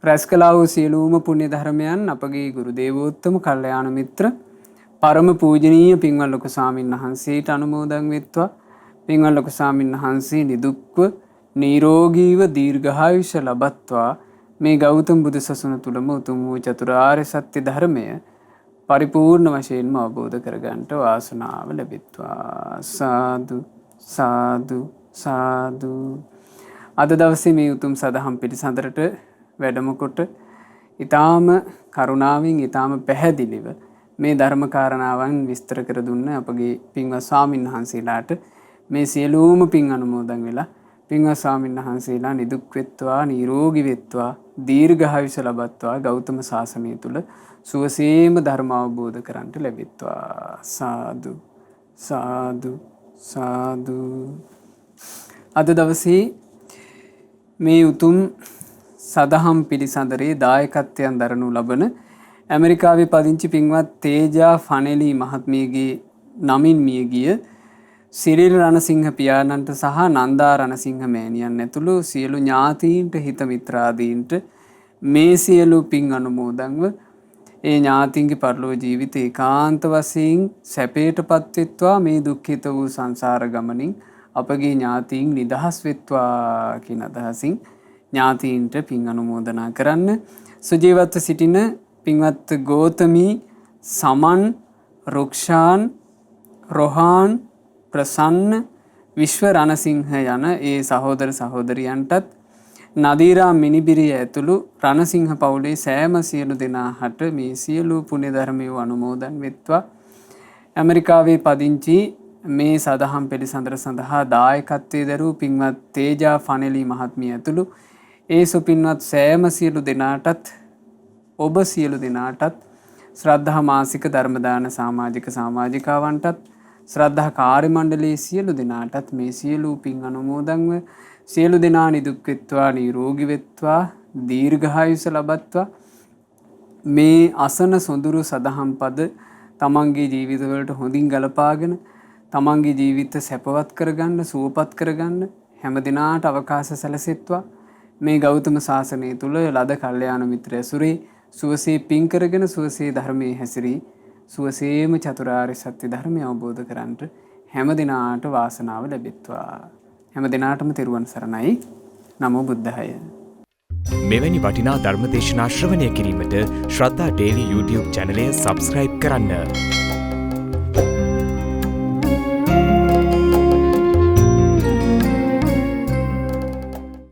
රැස් කළා වූ සියලුම පුණ්‍ය ධර්මයන් අපගේ ගුරු දේවෝත්තම කල්යාණ මිත්‍ර පරම පූජනීය පින්වත් ලොකු ස්වාමීන් වහන්සේට අනුමෝදන් වෙත්වා. පින්වත් ලොකු ස්වාමීන් වහන්සේ නිදුක්ව නිරෝගීව දීර්ඝායුෂ ලබත්වා. මේ ගෞතම බුදු සසුන තුලම උතුම් වූ චතුරාර්ය සත්‍ය ධර්මය පරිපූර්ණ වශයෙන්ම අවබෝධ කරගන්නට වාසනාව ලැබෙත්වා. සාදු සාදු සාදු. අද දවසේ මේ උතුම් සදහම් පිළිසඳරට වැඩම කොට ඊටාම කරුණාවෙන් ඊටාම පැහැදිලිව මේ ධර්ම කාරණාවන් විස්තර කර දුන්න අපගේ පින්වත් ස්වාමීන් වහන්සේලාට මේ සියලුම පින් අනුමෝදන් වෙලා පින්වත් ස්වාමීන් වහන්සේලා නිදුක් වෙත්වා නිරෝගී වෙත්වා දීර්ඝායුෂ ලබත්වා ගෞතම සාසනය තුල සුවසේම ධර්ම අවබෝධ කරන්ට ලැබෙත්වා සාදු සාදු සාදු. අද දවසේ මේ උතුම් සදහම් පිළිසඳරේ දායකත්වයන් දරනු ලබන ඇමරිකාවේ පදිංචි පින්වත් තේජා ෆනෙලි මහත්මියගේ නමින් මියගිය සිරිල් රණසිංහ පියාණන්ට සහ නන්දා රණසිංහ මෑණියන් ඇතුළු සියලු ඥාතීන්ට හිත මිත්‍රාදීන්ට මේ සියලු පින් අනුමෝදන්ව ඒ ඥාතීන්ගේ පරලෝක ජීවිතය ඒකාන්ත වශයෙන් සැපයටපත් වෙත්වා මේ දුක්ඛිත වූ සංසාර ගමනින් අපගේ ඥාතීන් නිදහස් වෙත්වා කියන අදහසින් ඥාතීන්ට පින් අනුමෝදනා කරන්න. සුජීවත්ව සිටින පින්වත් ගෝතමී, සමන්, රුක්ෂාන්, රොහාන්, ප්‍රසන්න, විශ්ව රණසිංහ යන ඒ සහෝදර සහෝදරියන්ටත් නදීරා මිනිබිරිය ඇතුළු රණසිංහ පවුලේ සෑම සියලු දෙනාට මේ සියලු පුණ්‍ය ධර්මය අනුමෝදන් වෙත්වා. ඇමරිකාවේ පදිංචි මේ සදහම් පිළිසඳර සඳහා දායකත්වයේ දරූ පින්වත් තේජා ෆනෙලි මහත්මිය ඇතුළු ඒ සුපින්වත් සෑම සියලු දෙනාටත් ඔබ සියලු දෙනාටත් ශ්‍රද්ධා මාසික ධර්මදාන සමාජික සමාජිකාවන්ටත් ශ්‍රද්ධා කාර්ය මණ්ඩලයේ සියලු දෙනාටත් මේ සියලු පින් අනුමෝදන්ව සියලු දෙනා නිදුක් වෙත්වා නිරෝගී වෙත්වා දීර්ඝායුෂ ලබත්වා මේ අසන සොඳුරු සදහම් පද තමන්ගේ ජීවිතවලට හොඳින් ගලපාගෙන තමන්ගේ ජීවිත සැපවත් කරගන්න සුවපත් කරගන්න හැම දිනාට අවකාශ සැලසෙත්වා. මේ ගෞතම සාසනය තුල ලද කල්යාණ මිත්‍ර ඇසුරේ සුවසේ පින් කරගෙන සුවසේ ධර්මයේ හැසිරී සුවසේම චතුරාර්ය සත්‍ය ධර්මය අවබෝධ කරගන්නට හැම දිනාට වාසනාව ලැබෙත්වා. හැම දිනාටම තෙරුවන් සරණයි. නමෝ බුද්ධාය. මෙවැනි වටිනා ධර්ම දේශනා ශ්‍රවණය කිරීමට ශ්‍රද්ධා ඩේලි YouTube චැනලය සබ්ස්ක්‍රයිබ් කරන්න.